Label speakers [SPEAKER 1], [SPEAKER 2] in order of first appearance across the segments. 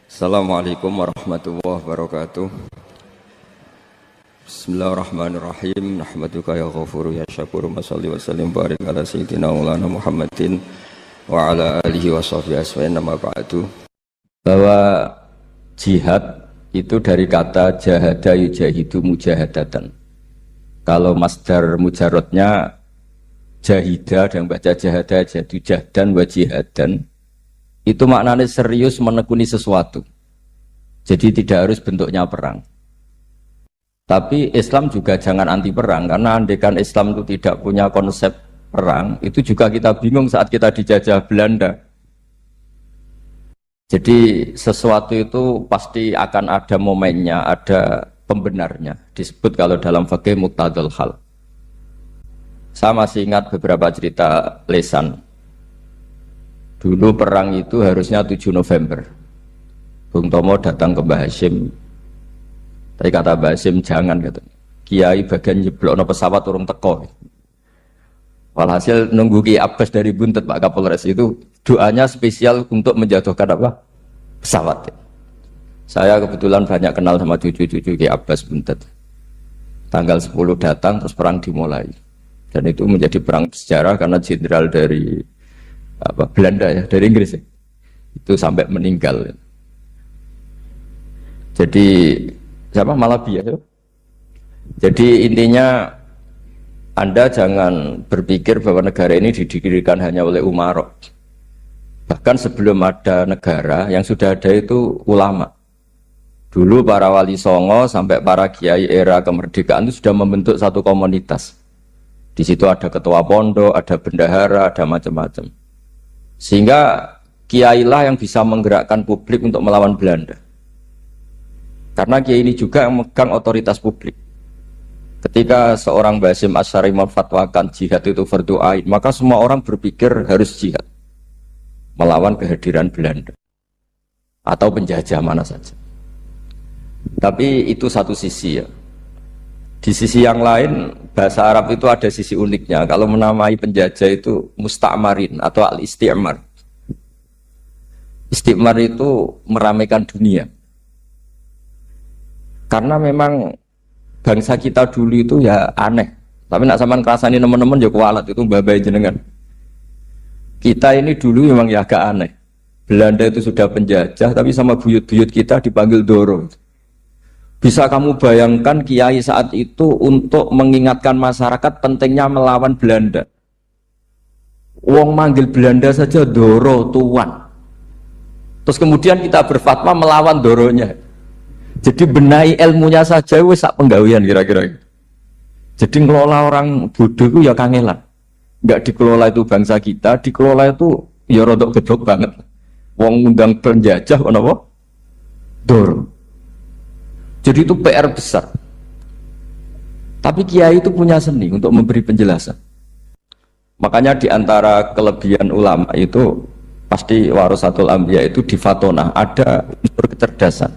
[SPEAKER 1] Assalamualaikum warahmatullahi wabarakatuh. Bismillahirrahmanirrahim. Nahmaduka ya ghafuru ya syakuru. Mashalli wa sallim barik ala sayyidina maulana Muhammadin wa ala alihi wa sahbihi aswa'in nama ba'du. Bahwa jihad itu dari kata jahada yujahidu mujahadatan. Kalau masdar mujarrodnya jahida dan baca jahada jadu jahdan wa jihadan, itu maknanya serius menekuni sesuatu. Jadi tidak harus bentuknya perang. Tapi Islam juga jangan anti perang, karena andaikan Islam itu tidak punya konsep perang, itu juga kita bingung saat kita dijajah Belanda. Jadi sesuatu itu pasti akan ada momennya, ada pembenarnya. Disebut kalau dalam fikih muqtadul hal. Saya masih ingat beberapa cerita lesan. Dulu perang itu harusnya 7 November. Bung Tomo datang ke Mbah Hashim. Tapi kata Mbah Hashim jangan, kata Kiai bagian nyeblokno pesawat urung teko. Walhasil nunggu Ki Abbas dari Buntet Pak Kapolres itu doanya spesial untuk menjatuhkan apa? Pesawat. Saya kebetulan banyak kenal sama cucu-cucu Ki Abbas Buntet. Tanggal 10 datang terus perang dimulai. Dan itu menjadi perang sejarah karena jenderal dari Belanda ya, dari Inggris ya, itu sampai meninggal ya. Jadi siapa Malabi ya. Jadi intinya Anda jangan berpikir bahwa negara ini didirikan hanya oleh umarok. Bahkan sebelum ada negara, yang sudah ada itu ulama. Dulu para wali songo sampai para kiai era kemerdekaan itu sudah membentuk satu komunitas. Di situ ada ketua pondok, ada bendahara, ada macam-macam. Sehingga kiailah yang bisa menggerakkan publik untuk melawan Belanda. Karena kiai ini juga yang memegang otoritas publik. Ketika seorang Basim Asy'ari memfatwakan jihad itu fardhu ain, maka semua orang berpikir harus jihad melawan kehadiran Belanda atau penjajah mana saja. Tapi itu satu sisi ya. Di sisi yang lain, bahasa Arab itu ada sisi uniknya. Kalau menamai penjajah itu musta'marin atau al-isti'mar. Isti'mar itu meramaikan dunia. Karena memang bangsa kita dulu itu ya aneh. Tapi nak sampean kerasani teman-teman ya kualat itu babai jenengan. Kita ini dulu memang ya agak aneh. Belanda itu sudah penjajah, tapi sama buyut-buyut kita dipanggil Doro. Bisa kamu bayangkan kiai saat itu untuk mengingatkan masyarakat pentingnya melawan Belanda. Wong manggil Belanda saja Doro tuan. Terus kemudian kita berfatwa melawan Doronya. Jadi benahi ilmunya saja wis sak penggawean kira-kira. Jadi ngelola orang bodoh itu ya kangelan. Enggak dikelola itu bangsa kita, dikelola itu ya rodok gedok banget. Wong ngundang penjajah apa? Doro. Jadi itu PR besar. Tapi kiai itu punya seni untuk memberi penjelasan. Makanya di antara kelebihan ulama itu pasti warasatul anbiya itu di fatonah ada unsur kecerdasan.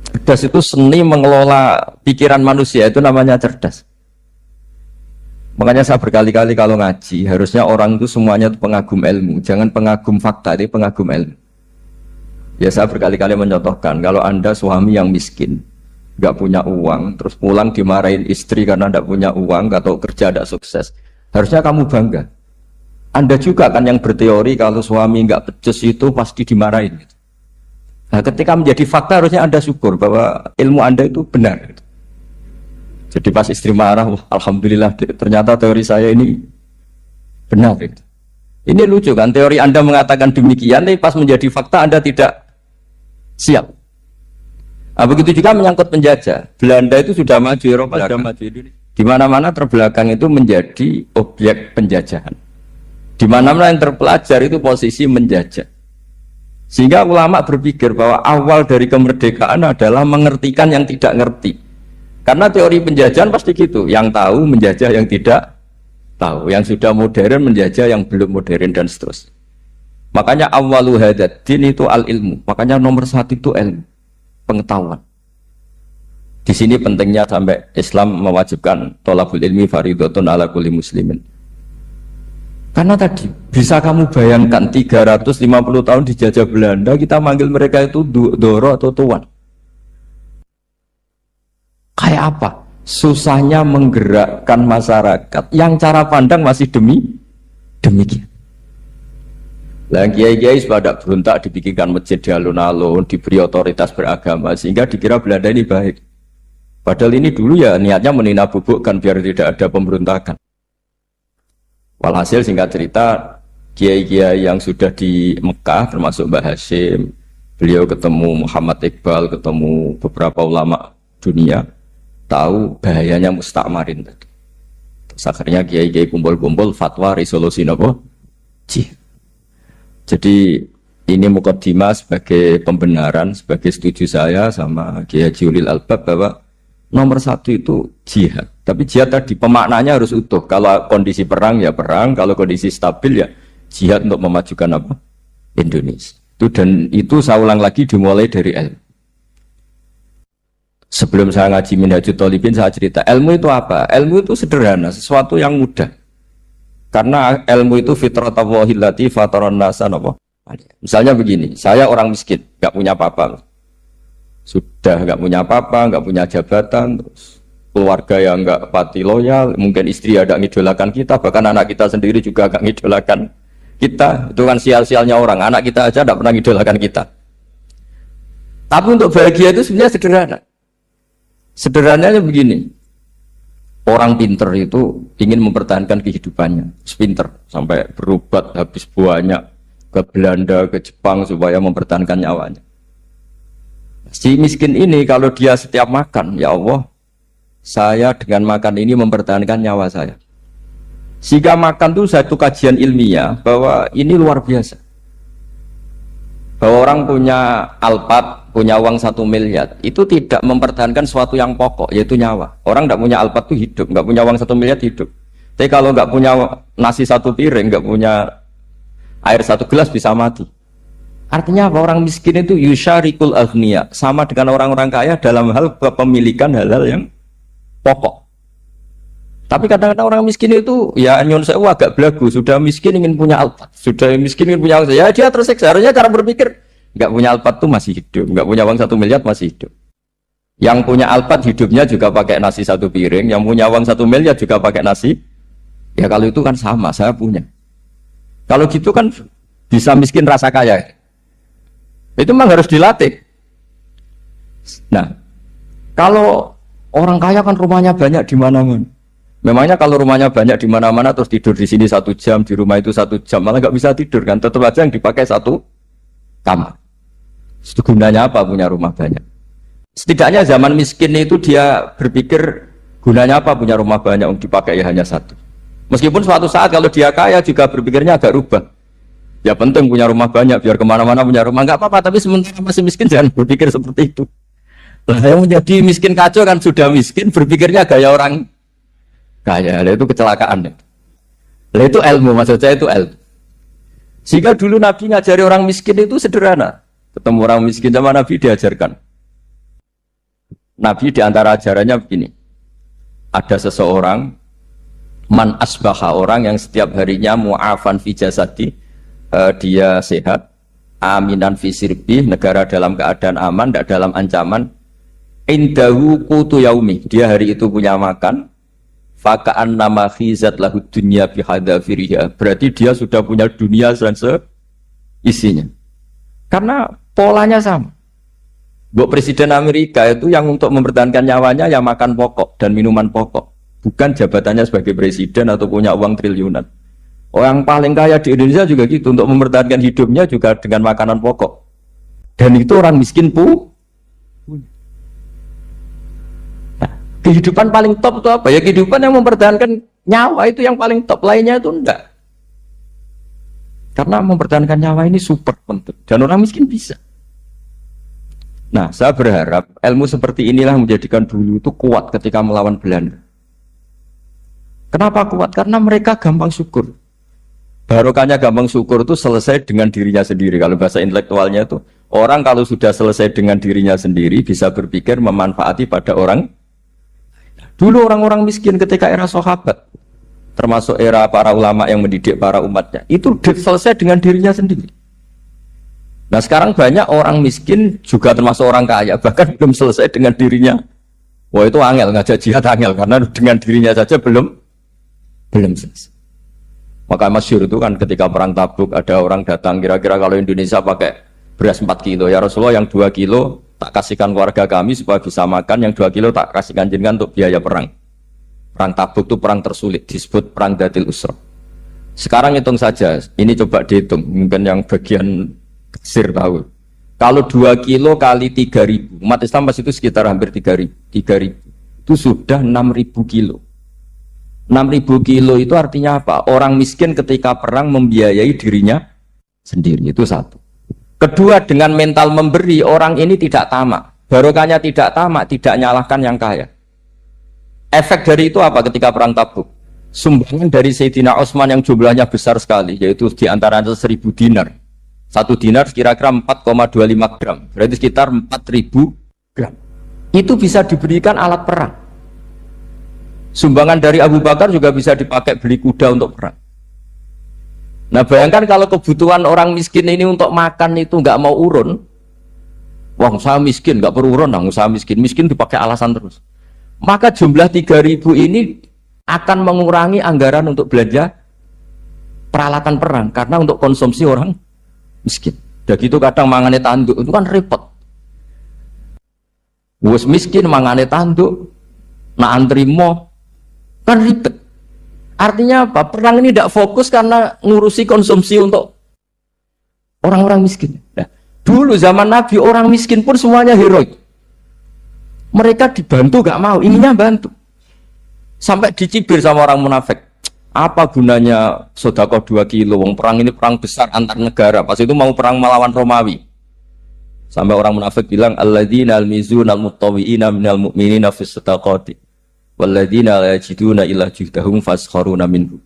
[SPEAKER 1] Cerdas itu seni mengelola pikiran manusia, itu namanya cerdas. Makanya saya berkali-kali kalau ngaji harusnya orang itu semuanya itu pengagum ilmu, jangan pengagum fakta, tapi pengagum ilmu. Ya saya berkali-kali mencontohkan, kalau Anda suami yang miskin, nggak punya uang, terus pulang dimarahin istri karena nggak punya uang, atau kerja tidak sukses, harusnya kamu bangga. Anda juga kan yang berteori kalau suami nggak becus itu pasti dimarahin. Nah ketika menjadi fakta harusnya Anda syukur bahwa ilmu Anda itu benar. Jadi pas istri marah, alhamdulillah ternyata teori saya ini benar. Ini lucu kan, teori Anda mengatakan demikian, tapi pas menjadi fakta Anda tidak siap. Nah, begitu juga menyangkut penjajah. Belanda itu sudah maju, Eropa sudah maju. Di mana-mana terbelakang itu menjadi objek penjajahan. Di mana-mana yang terpelajar itu posisi menjajah. Sehingga ulama berpikir bahwa awal dari kemerdekaan adalah mengertikan yang tidak ngerti. Karena teori penjajahan pasti gitu, yang tahu menjajah yang tidak tahu, yang sudah modern menjajah yang belum modern dan seterusnya. Makanya awwalu hadzal din itu al-ilmu. Makanya nomor satu itu ilmu, pengetahuan. Di sini pentingnya sampai Islam mewajibkan thalabul ilmi fardhatun ala kulli muslimin. Karena tadi, bisa kamu bayangkan 350 tahun dijajah Belanda, kita manggil mereka itu Doro atau Tuan. Kayak apa? Susahnya menggerakkan masyarakat yang cara pandang masih demikian. Lah kiai-kiai pada berontak dibikinkan masjid di alun-alun, diberi otoritas beragama sehingga dikira Belanda ini baik. Padahal ini dulu ya niatnya menina bubukkan biar tidak ada pemberontakan. Walhasil singkat cerita, kiai-kiai yang sudah di Mekah termasuk Mbah Hashim, beliau ketemu Muhammad Iqbal, ketemu beberapa ulama dunia, tahu bahayanya mustakmarin tadi. Terus akhirnya kiai-kiai kumpul-kumpul fatwa resolusi nopo? Jadi ini mukaddimah sebagai pembenaran, sebagai setuju saya sama Kiai Haji Ulil Albab bahwa nomor satu itu jihad. Tapi jihad tadi pemaknanya harus utuh. Kalau kondisi perang ya perang, kalau kondisi stabil ya jihad untuk memajukan apa? Indonesia. Dan itu saya ulang lagi dimulai dari ilmu. Sebelum saya ngaji Minhajul Thalibin saya cerita ilmu itu apa? Ilmu itu sederhana, sesuatu yang mudah. Karena ilmu itu fitratallahi allati fataran nasa apa? Misalnya begini, saya orang miskin, nggak punya apa-apa. Sudah nggak punya apa-apa, nggak punya jabatan, terus keluarga yang nggak pati loyal, mungkin istri ada ngidolakan kita, bahkan anak kita sendiri juga nggak ngidolakan kita. Itu kan sial-sialnya orang, anak kita aja nggak pernah ngidolakan kita. Tapi untuk bahagia itu sebenarnya sederhana. Sederhananya begini, orang pinter itu ingin mempertahankan kehidupannya, pinter sampai berobat habis banyak ke Belanda, ke Jepang supaya mempertahankan nyawanya. Si miskin ini kalau dia setiap makan, ya Allah, saya dengan makan ini mempertahankan nyawa saya. Jika makan itu satu kajian ilmiah bahwa ini luar biasa. Bahwa orang punya Alphard, punya uang 1 miliar, itu tidak mempertahankan sesuatu yang pokok, yaitu nyawa. Orang tidak punya Alphard itu hidup, nggak punya uang 1 miliar hidup. Tapi kalau nggak punya nasi 1 piring, nggak punya air 1 gelas bisa mati. Artinya apa? Orang miskin itu yusyarikul aghniya, sama dengan orang-orang kaya dalam hal kepemilikan hal-hal yang pokok. Tapi kadang-kadang orang miskin itu ya nyon sewu agak belagu, sudah miskin ingin punya Alphard, sudah miskin ingin punya uang, ya dia tersiksa. Harusnya cara berpikir nggak punya Alphard tuh masih hidup, nggak punya uang 1 miliar masih hidup. Yang punya Alphard hidupnya juga pakai nasi 1 piring, yang punya uang 1 miliar juga pakai nasi. Ya kalau itu kan sama, saya punya. Kalau gitu kan bisa miskin rasa kaya. Itu memang harus dilatih. Nah, kalau orang kaya kan rumahnya banyak di mana-mana. Memangnya kalau rumahnya banyak di mana-mana terus tidur di sini 1 jam, di rumah itu 1 jam, malah nggak bisa tidur kan? Tetap aja yang dipakai 1 kamar. Itu gunanya apa punya rumah banyak? Setidaknya zaman miskin itu dia berpikir gunanya apa punya rumah banyak untuk dipakai ya hanya 1. Meskipun suatu saat kalau dia kaya juga berpikirnya agak rubah. Ya penting punya rumah banyak biar kemana-mana punya rumah, nggak apa-apa. Tapi sementara masih miskin jangan berpikir seperti itu. Lah yang menjadi miskin kacau kan sudah miskin berpikirnya gaya orang kaya. Lah itu kecelakaan. Lah itu ilmu, maksud saya itu ilmu. Sehingga dulu Nabi ngajari orang miskin itu sederhana. Ketemu orang miskin sama Nabi diajarkan. Nabi diantara ajarannya begini. Ada seseorang man asbaha, orang yang setiap harinya mu'afan fi jasadi, dia sehat, aminan fi sirbi, negara dalam keadaan aman, tidak dalam ancaman, indahu qutu yaumi, dia hari itu punya makan, faka'an nama khizat lahu dunya bihadafiriha, berarti dia sudah punya dunia dan isinya. Karena polanya sama. Buat Presiden Amerika itu yang untuk mempertahankan nyawanya yang makan pokok dan minuman pokok, bukan jabatannya sebagai presiden atau punya uang triliunan. Orang paling kaya di Indonesia juga gitu, untuk mempertahankan hidupnya juga dengan makanan pokok. Dan itu orang miskin punya. Nah, kehidupan paling top itu apa? Ya kehidupan yang mempertahankan nyawa itu yang paling top, lainnya itu enggak. Karena mempertahankan nyawa ini super penting. Dan orang miskin bisa. Nah, saya berharap ilmu seperti inilah menjadikan dulu itu kuat ketika melawan Belanda. Kenapa kuat? Karena mereka gampang syukur. Barokahnya gampang syukur itu selesai dengan dirinya sendiri. Kalau bahasa intelektualnya itu, orang kalau sudah selesai dengan dirinya sendiri bisa berpikir memanfaati pada orang. Dulu orang-orang miskin ketika era sahabat, termasuk era para ulama yang mendidik para umatnya, itu selesai dengan dirinya sendiri. Nah sekarang banyak orang miskin juga termasuk orang kaya, bahkan belum selesai dengan dirinya. Wah itu angel, ngajak jihad angel, karena dengan dirinya saja belum selesai. Maka masyhur itu kan ketika perang Tabuk ada orang datang, kira-kira kalau Indonesia pakai beras 4 kilo, ya Rasulullah yang 2 kilo tak kasihkan keluarga kami supaya bisa makan, yang 2 kilo tak kasihkan jenengan untuk biaya perang. Perang Tabuk itu perang tersulit, disebut perang Dhatil Usra. Sekarang hitung saja, ini coba dihitung, mungkin yang bagian kasir tahu. Kalau 2 kilo kali 3.000, umat Islam pas itu sekitar hampir 3.000, itu sudah 6.000 kilo. 6.000 kilo itu artinya apa? Orang miskin ketika perang membiayai dirinya sendiri, itu satu. Kedua, dengan mental memberi, orang ini tidak tamak. Barokahnya tidak tamak, tidak nyalahkan yang kaya. Efek dari itu apa ketika perang Tabuk? Sumbangan dari Sayyidina Utsman yang jumlahnya besar sekali, yaitu diantaranya 1.000 dinar. 1 dinar kira-kira 4,25 gram, berarti sekitar 4.000 gram. Itu bisa diberikan alat perang. Sumbangan dari Abu Bakar juga bisa dipakai beli kuda untuk perang. Nah bayangkan kalau kebutuhan orang miskin ini untuk makan itu nggak mau urun. Wah saya miskin, nggak perlu urun, saya miskin dipakai alasan terus. Maka jumlah 3.000 ini akan mengurangi anggaran untuk belanja peralatan perang, karena untuk konsumsi orang miskin. Dan gitu kadang mangane tanduk itu kan repot. Wes miskin mangane tanduk, nak antri mo kan ribet. Artinya apa? Perang ini tidak fokus karena ngurusi konsumsi untuk orang-orang miskin. Nah, dulu zaman Nabi orang miskin pun semuanya heroik. Mereka dibantu gak mau, inginnya bantu. Sampai dicibir sama orang munafik. Apa gunanya sedekah 2 kilo? Wong perang ini perang besar antar negara. Pas itu mau perang melawan Romawi. Sampai orang munafik bilang alladzina almizuna almuttawwi'ina minal mu'minina fis sadaqati walladzina la yajiduna illa juhdahum faskharuna minhu.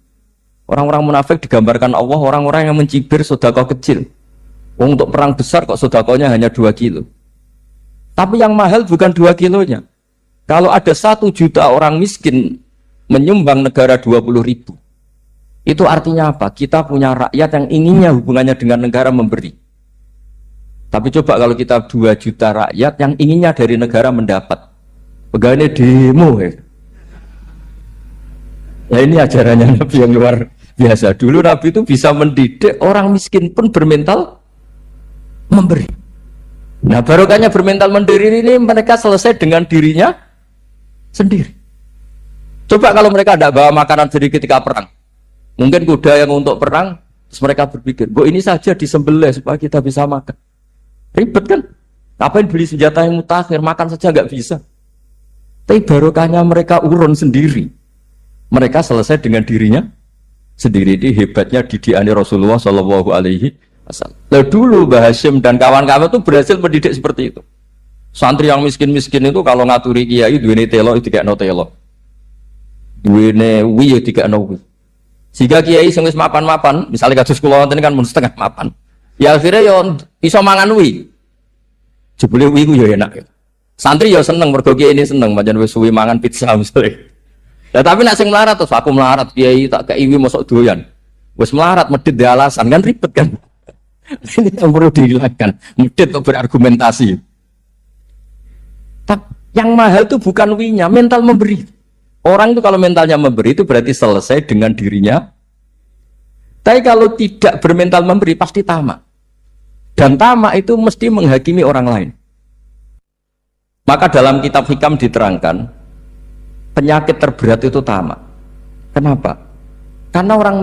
[SPEAKER 1] Orang-orang munafik digambarkan Allah orang-orang yang mencibir sedekah kecil. Wong untuk perang besar kok sedekahnya hanya 2 kilo. Tapi yang mahal bukan 2 kilonya. Kalau ada 1 juta orang miskin menyumbang negara 20.000, itu artinya apa? Kita punya rakyat yang inginnya hubungannya dengan negara memberi. Tapi coba kalau kita 2 juta rakyat yang inginnya dari negara mendapat, pegawainya demo ya. Nah ini ajarannya Nabi yang luar biasa. Dulu Nabi itu bisa mendidik orang miskin pun bermental memberi. Nah barokahnya bermental mandiri ini mereka selesai dengan dirinya sendiri. Coba kalau mereka tidak bawa makanan sendiri ketika perang, mungkin kuda yang untuk perang, terus mereka berpikir, bu ini saja disembelih supaya kita bisa makan. Ribet kan? Ngapain beli senjata yang mutakhir, makan saja nggak bisa. Tapi barokahnya mereka urun sendiri. Mereka selesai dengan dirinya sendiri. Ini hebatnya didikan Rasulullah Shallallahu Alaihi Wasallam. Lalu dulu Mbah Hashim dan kawan-kawan itu berhasil mendidik seperti itu. Santri yang miskin-miskin itu kalau ngaturi kiai duwene telo itu kayak no telo. Duwene wi itu kayak no wi. Sehingga kiai sing wis mapan-mapan, misalnya kados kula wonten kan mun setengah mapan. Ya akhirnya yo iso mangan wi. Jebule wi ku yo enak. Santri yo seneng mergo kiai ini seneng pancen wis suwi mangan pizza misalnya. Lah tapi nek sing melarat terus aku melarat kiai tak kei wi mosok doyan. Wis melarat medhit di alasan kan ribet kan. Ini yang perlu dihilangkan. Medhit untuk berargumentasi. Yang mahal itu bukan winya, mental memberi. Orang itu kalau mentalnya memberi itu berarti selesai dengan dirinya. Tapi kalau tidak bermental memberi pasti tamak. Dan tamak itu mesti menghakimi orang lain. Maka dalam kitab Hikam diterangkan penyakit terberat itu tamak. Kenapa? Karena orang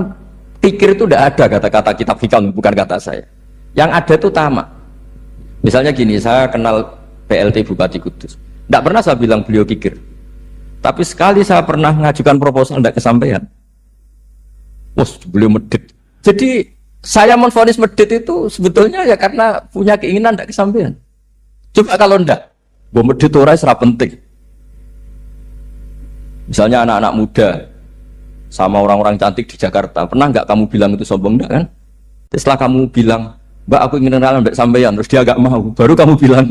[SPEAKER 1] pikir itu tidak ada kata-kata kitab Hikam, bukan kata saya. Yang ada itu tamak. Misalnya gini, saya kenal PLT Bupati Kudus. Tidak pernah saya bilang beliau kikir. Tapi sekali saya pernah mengajukan proposal tidak kesampaian. Wah, beliau medit. Jadi saya menvonis medit itu sebetulnya ya karena punya keinginan tidak kesampaian. Coba kalau tidak, gue medit orang serap penting. Misalnya anak-anak muda sama orang-orang cantik di Jakarta, pernah nggak kamu bilang itu sombong enggak kan? Setelah kamu bilang, Mbak aku ingin kenalan Mbak sampeyan, terus dia agak mau, baru kamu bilang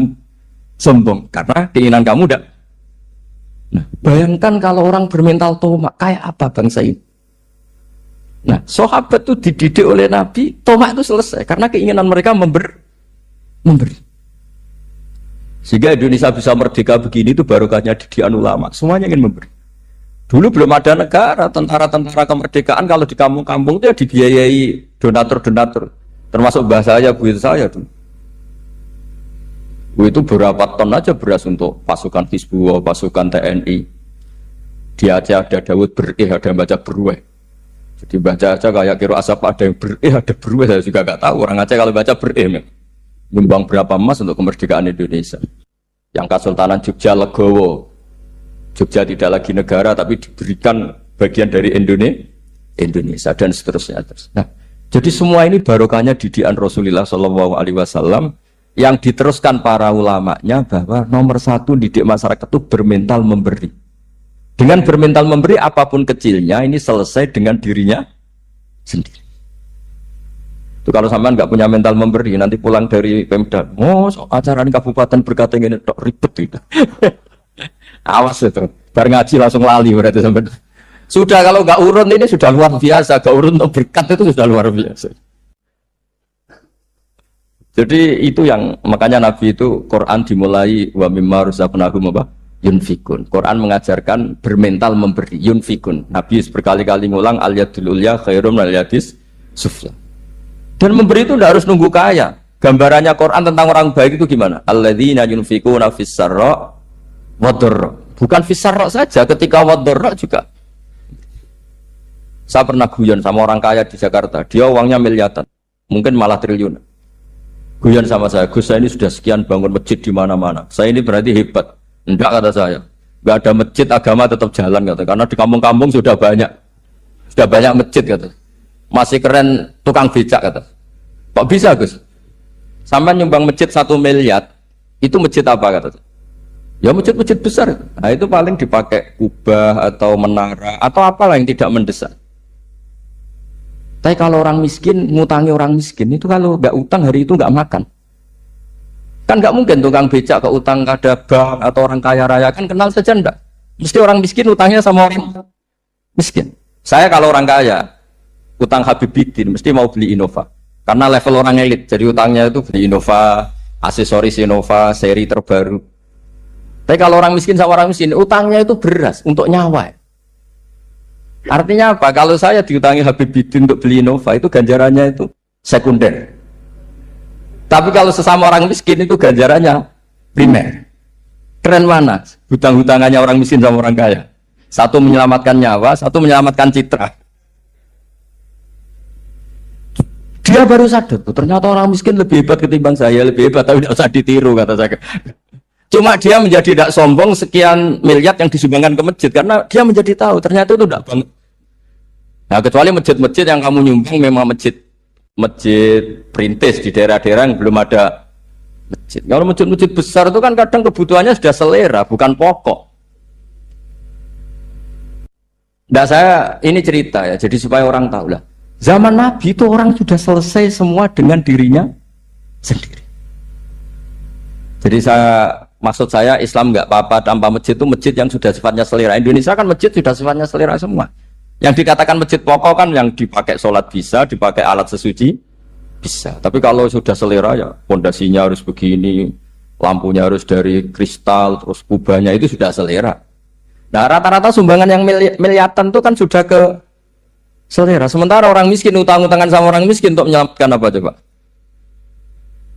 [SPEAKER 1] sombong karena keinginan kamu enggak. Nah, bayangkan kalau orang bermental tomak kayak apa bangsa ini? Nah, sahabat itu dididik oleh Nabi, tomak itu selesai karena keinginan mereka memberi. Sehingga Indonesia bisa merdeka begini itu barokahnya didikan ulama. Semuanya ingin memberi. Dulu belum ada negara, tentara-tentara kemerdekaan kalau di kampung-kampung itu ya dibiayai donatur-donatur. Termasuk bahasa saya, buyut saya dulu. Itu berapa ton aja beras untuk pasukan Hizbullah, pasukan TNI. Di Aceh ada Dawud berih, ada yang baca berueh. Jadi baca aja kayak kira asap ada yang berih, ada berueh, saya juga gak tahu. Orang Aceh kalau baca berih, nyumbang berapa emas untuk kemerdekaan Indonesia. Yang Kesultanan Jogja Legowo. Jogja tidak lagi negara tapi diberikan bagian dari Indonesia dan seterusnya. Nah, jadi semua ini barokahnya didikan Rasulullah SAW yang diteruskan para ulamanya bahwa nomor satu didik masyarakat itu bermental memberi. Dengan bermental memberi apapun kecilnya ini selesai dengan dirinya sendiri. Itu kalau sampean nggak punya mental memberi nanti pulang dari Pemda, acara ini kabupaten berkata ini ribet gitu. Awas itu, bar ngaji langsung lali berarti sampai. Sudah kalau nggak urun ini sudah luar biasa, nggak urun untuk berkat itu sudah luar biasa. Jadi itu yang makanya Nabi itu Quran dimulai wa mimma razaqnahum apa? Yunfikun. Quran mengajarkan bermental memberi yunfikun. Nabi berkali-kali ngulang al yadul ulya khairum al yadis sufla. Dan memberi itu tidak harus nunggu kaya. Gambarannya Quran tentang orang baik itu gimana? Alladzina yunfikuna fis sarra wadorro, bukan fisarro saja, ketika wadorro juga. Saya pernah guyon sama orang kaya di Jakarta, dia uangnya miliaran, mungkin malah triliunan. Guyon sama saya, Gus saya ini sudah sekian bangun masjid di mana-mana, saya ini berarti hebat. Enggak kata saya, enggak ada masjid agama tetap jalan kata, karena di kampung-kampung sudah banyak masjid kata. Masih keren tukang becak kata. Kok bisa Gus? Sampai nyumbang masjid 1 miliar, itu masjid apa kata? Ya masjid-masjid besar, nah itu paling dipakai kubah atau menara atau apalah yang tidak mendesak. Tapi kalau orang miskin, ngutangi orang miskin itu kalau nggak utang hari itu nggak makan. Kan nggak mungkin tukang becak ke utang kada bank atau orang kaya raya kan kenal saja ndak. Mesti orang miskin utangnya sama orang miskin. Saya kalau orang kaya utang Habibidin mesti mau beli Innova karena level orang elit. Jadi utangnya itu beli Innova, aksesoris Innova, seri terbaru. Tapi kalau orang miskin sama orang miskin, utangnya itu beras untuk nyawa. Artinya apa? Kalau saya diutangi Habibidin untuk beli Innova, itu ganjarannya itu sekunder. Tapi kalau sesama orang miskin itu ganjarannya primer. Keren mana? Hutang-hutangannya orang miskin sama orang kaya. Satu menyelamatkan nyawa, satu menyelamatkan citra. Dia baru sadar, ternyata orang miskin lebih hebat ketimbang saya, lebih hebat, tapi tidak usah ditiru kata saya. Cuma dia menjadi tidak sombong sekian miliar yang disumbangkan ke masjid karena dia menjadi tahu ternyata itu tidak banget. Nah kecuali masjid-masjid yang kamu nyumbang memang masjid perintis di daerah-daerah yang belum ada masjid. Kalau masjid-masjid besar itu kan kadang kebutuhannya sudah selera bukan pokok. Nah saya ini cerita ya jadi supaya orang tahu lah. Zaman Nabi itu orang sudah selesai semua dengan dirinya sendiri. Jadi maksud saya Islam nggak apa-apa tanpa masjid itu masjid yang sudah sifatnya selera. Indonesia kan masjid sudah sifatnya selera semua. Yang dikatakan masjid pokok kan yang dipakai sholat bisa, dipakai alat sesuci bisa. Tapi kalau sudah selera ya pondasinya harus begini, lampunya harus dari kristal, terus kubahnya itu sudah selera. Nah rata-rata sumbangan yang miliatan itu kan sudah ke selera. Sementara orang miskin utang-utangan sama orang miskin untuk menyelamatkan apa coba?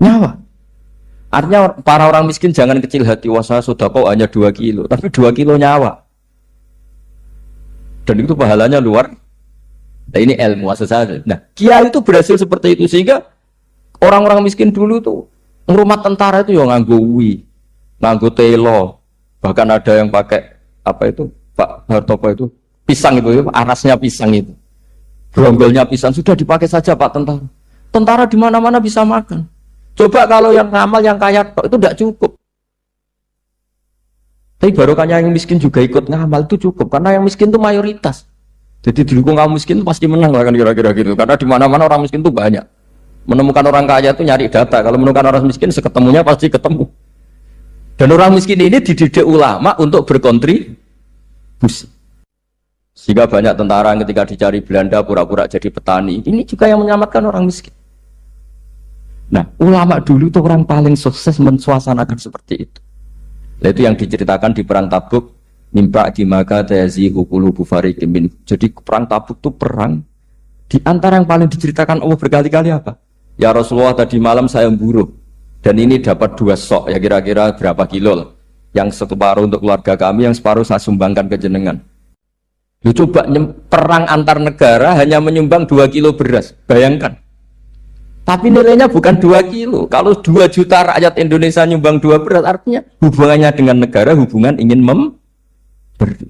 [SPEAKER 1] Nyawa. Artinya para orang miskin jangan kecil hati, wah saya sedekah hanya 2 kilo, tapi 2 kilo nyawa. Dan itu pahalanya luar. Nah ini ilmu asal. Nah kiai itu berhasil seperti itu sehingga orang-orang miskin dulu tuh rumah tentara itu yang nganggo nganggo telo, bahkan ada yang pakai apa itu Pak Hartopo itu pisang itu, arasnya pisang itu, bronggolnya pisang sudah dipakai saja Pak tentara. Tentara di mana-mana bisa makan. Coba kalau yang ngamal, yang kaya itu tidak cukup. Tapi barokahnya yang miskin juga ikut ngamal itu cukup, karena yang miskin itu mayoritas. Jadi didukung kaum miskin itu pasti menang lah kan kira-kira gitu. Karena di mana-mana orang miskin itu banyak. Menemukan orang kaya itu nyari data. Kalau menemukan orang miskin seketemunya pasti ketemu. Dan orang miskin ini dididik ulama untuk berkontribusi. Sehingga banyak tentara yang ketika dicari Belanda pura-pura jadi petani. Ini juga yang menyelamatkan orang miskin. Nah, ulama dulu tuh orang paling sukses mensuasanakan seperti itu. Nah, itu yang diceritakan di perang Tabuk. Mimpa di maka tayazihu qulubu fariqin min. Jadi perang Tabuk itu perang di antara yang paling diceritakan Allah berkali-kali apa? Ya Rasulullah, tadi malam saya memburu dan ini dapat 2 sok, ya kira-kira berapa kilo lah. Yang separuh untuk keluarga kami, yang separuh saya sumbangkan ke jenengan. Lu coba perang antar negara hanya menyumbang 2 kilo beras, bayangkan. Tapi nilainya bukan 2 kilo. Kalau 2 juta rakyat Indonesia nyumbang 2 beras, artinya hubungannya dengan negara hubungan ingin memberi.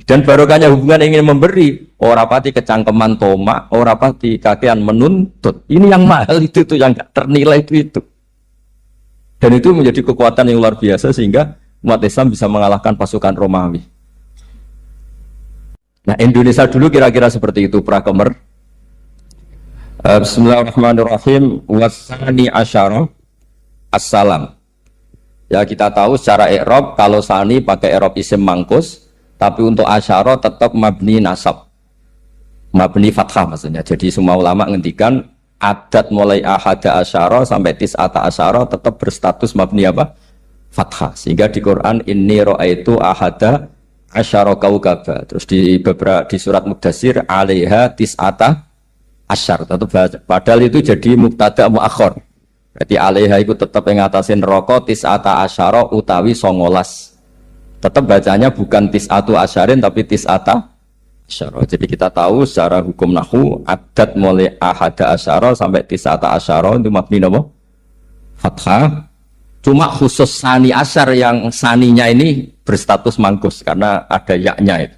[SPEAKER 1] Dan barokahnya hubungan ingin memberi, ora pati kecangkeman tomak, ora pati kakean menuntut. Ini yang mahal itu tuh, yang gak ternilai itu. Dan itu menjadi kekuatan yang luar biasa sehingga umat Islam bisa mengalahkan pasukan Romawi. Nah, Indonesia dulu kira-kira seperti itu prakemer. Bismillahirrahmanirrahim. Wasani asyara assalam. Ya, kita tahu secara i'rab kalau sani pakai i'rab isim mangkus, tapi untuk asyara tetap mabni nasab, mabni fathah maksudnya. Jadi semua ulama ngendikan adat mulai ahada asyara sampai tis'ata asyara tetap berstatus mabni apa? Fathah. Sehingga di Quran inni ra'aitu ahada asyara kaukaba. Terus di surat Mudassir alaiha tis'ata asyar. Padahal itu jadi mubtada muakhir. Berarti alaiha itu tetap yang ngatasin rokok tis'ata asyara utawi 19. Tetap bacanya bukan tis'atu asyarin tapi tis'ata asyara. Jadi kita tahu secara hukum nahwu adat mulai ahada asyara sampai tis'ata asyara itu mabni apa? Fathah. Cuma khusus sani asyar yang saninya ini berstatus mangkus karena ada yaknya itu.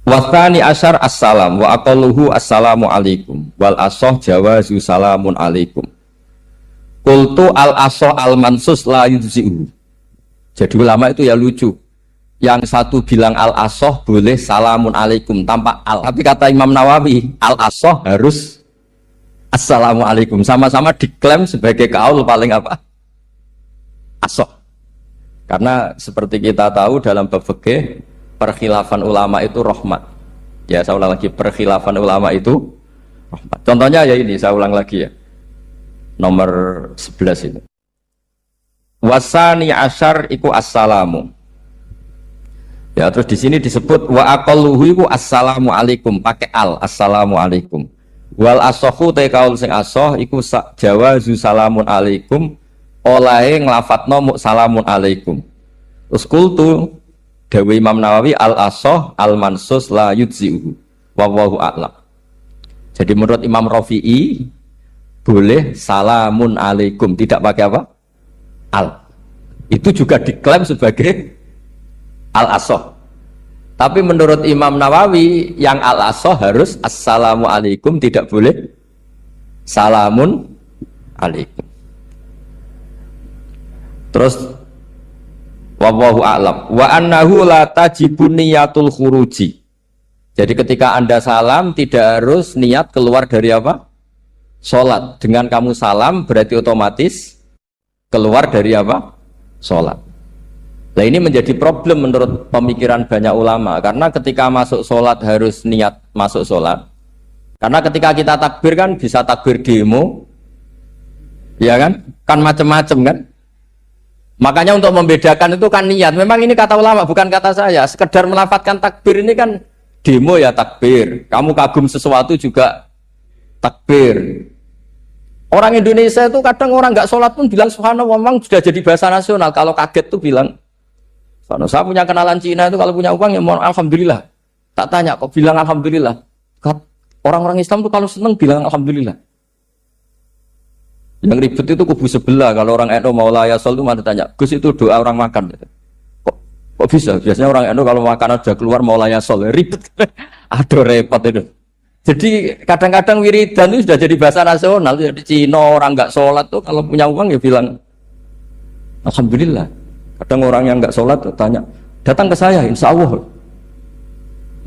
[SPEAKER 1] Wasani asyar assalam wa aqalluhu assalamu alaikum wal asoh jawazu salamun alaikum. Qultu al asoh al mansus la yujzi'u. Jadi ulama itu ya lucu. Yang satu bilang al asoh boleh salamun alaikum tanpa al. Tapi kata Imam Nawawi al asoh harus assalamu alaikum. Sama-sama diklaim sebagai kaul paling apa? Asoh. Karena seperti kita tahu dalam bab fikih perkhilafan ulama itu rahmat. Ya, saya ulang lagi, perkhilafan ulama itu rahmat. Contohnya ya ini, saya ulang lagi ya. Nomor 11 itu. Wasani asyar iku assalamu. Ya, terus di sini disebut wa aqalluhu iku assalamu alaikum pakai al, assalamu alaikum. Wal asohu te kaul sing asoh iku jawazu salamun alaikum olahe nglafatno mu salamun alaikum. Terus kultu Dewi Imam Nawawi al asoh al mansus la yujzi'uhu wallahu a'lam. Jadi menurut Imam Rafi'i boleh salamun alaikum tidak pakai apa? Al. Itu juga diklaim sebagai al asoh. Tapi menurut Imam Nawawi yang al asoh harus assalamu alaikum, tidak boleh salamun alaikum. Terus wallahu a'lam wa annahu la tajibu niyatul khuruji. Jadi ketika Anda salam tidak harus niat keluar dari apa? Salat. Dengan kamu salam berarti otomatis keluar dari apa? Salat. Nah, ini menjadi problem menurut pemikiran banyak ulama karena ketika masuk salat harus niat masuk salat. Karena ketika kita takbir kan bisa takbir demo. Ya kan? Kan macam-macam kan? Makanya untuk membedakan itu kan niat. Memang ini kata ulama, bukan kata saya. Sekedar melafadzkan takbir ini kan demo ya takbir. Kamu kagum sesuatu juga takbir. Orang Indonesia itu kadang orang nggak sholat pun bilang subhanallah, memang sudah jadi bahasa nasional. Kalau kaget tuh bilang, saya punya kenalan Cina itu kalau punya uang ya mohon alhamdulillah. Tak tanya kok bilang alhamdulillah. Orang-orang Islam tuh kalau seneng bilang alhamdulillah. Yang ribet itu kubu sebelah. Kalau orang NU mau layasol itu mana tanya, Gus itu doa orang makan. Kok bisa? Biasanya orang NU kalau makanan sudah keluar mau layasol, ribet. Aduh repot itu. Jadi kadang-kadang wiridan itu sudah jadi bahasa nasional. Jadi Cina orang nggak sholat tuh kalau punya uang ya bilang alhamdulillah. Kadang orang yang nggak sholat tuh tanya, datang ke saya, insya Allah.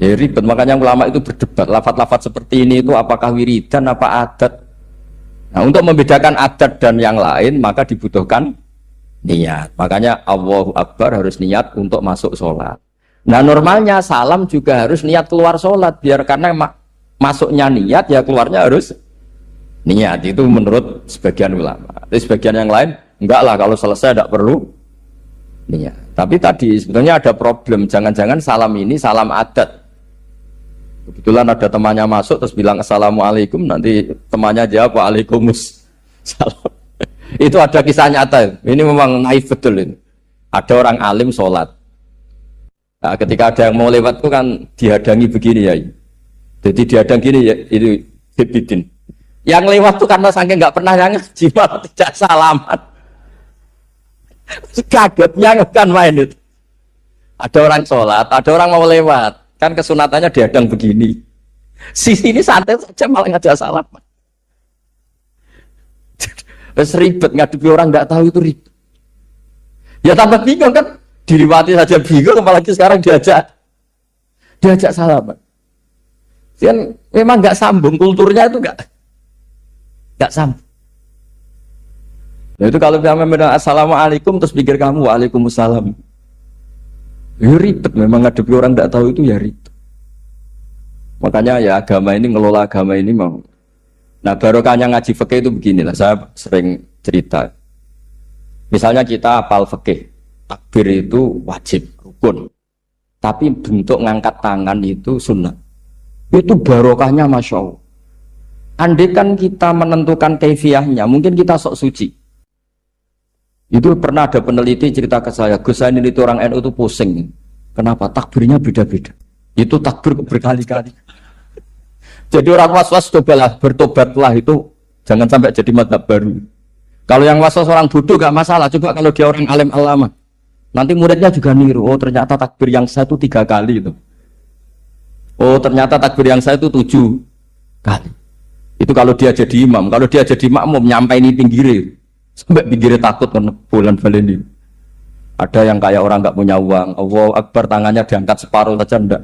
[SPEAKER 1] Ya ribet. Makanya ulama itu berdebat. Lafat-lafat seperti ini itu apakah wiridan apa adat? Nah, untuk membedakan adat dan yang lain maka dibutuhkan niat. Makanya Allahu Akbar harus niat untuk masuk sholat. Nah normalnya salam juga harus niat keluar sholat, biar karena masuknya niat ya keluarnya harus niat. Itu menurut sebagian ulama. Tapi sebagian yang lain enggak lah, kalau selesai tidak perlu niat. Tapi tadi sebetulnya ada problem, jangan-jangan salam ini salam adat. Kebetulan ada temannya masuk terus bilang assalamualaikum, nanti temannya jawab waalaikumsalam. Itu ada kisah nyata. Ini memang naif betul ini. Ada orang alim sholat. Nah, ketika ada yang mau lewat itu kan dihadangi begini ya. Jadi dihadang gini ya, itu hibidin. Yang lewat tuh karena saking nggak pernah ngaji malah tidak salaman. Kagetnya kan main itu. Ada orang sholat, ada orang mau lewat, kan kesunatannya dihadang begini. Sisi ini santai saja malah ngajak salaman. Terus ribet ngadepi orang nggak tahu itu ribet. Ya tambah bingung kan, diliwati saja bingung, apalagi sekarang diajak salaman. Kan memang nggak sambung, kulturnya itu nggak sambung. Nah itu kalau kita bilang assalamualaikum terus pikir kamu waalaikumsalam, ya ribet. Memang ngadepi orang nggak tahu itu ya ribet. Makanya ya agama ini, ngelola agama ini mau. Nah barokahnya ngaji fikih itu beginilah, saya sering cerita. Misalnya kita hafal fikih, takbir itu wajib, rukun. Tapi bentuk ngangkat tangan itu sunnah. Itu barokahnya Masya Allah. Andai kan kita menentukan kefiahnya, mungkin kita sok suci. Itu pernah ada peneliti cerita ke saya, Gus saya ini orang NU itu pusing. Kenapa? Takbirnya beda-beda. Itu takbir berkali-kali. Jadi orang was-was cobalah, bertobatlah, itu jangan sampai jadi mazhab baru. Kalau yang was-was orang bodoh gak masalah, coba kalau dia orang alim alama, nanti muridnya juga niru. Oh ternyata takbir yang saya itu 3 kali itu. Oh ternyata takbir yang saya itu 7 kali. Itu kalau dia jadi imam. Kalau dia jadi makmum nyampe ini pinggir, sampai pinggirnya takut kan bulan baleni. Ada yang kayak orang nggak punya uang, Allahu Akbar tangannya diangkat separuh saja enggak.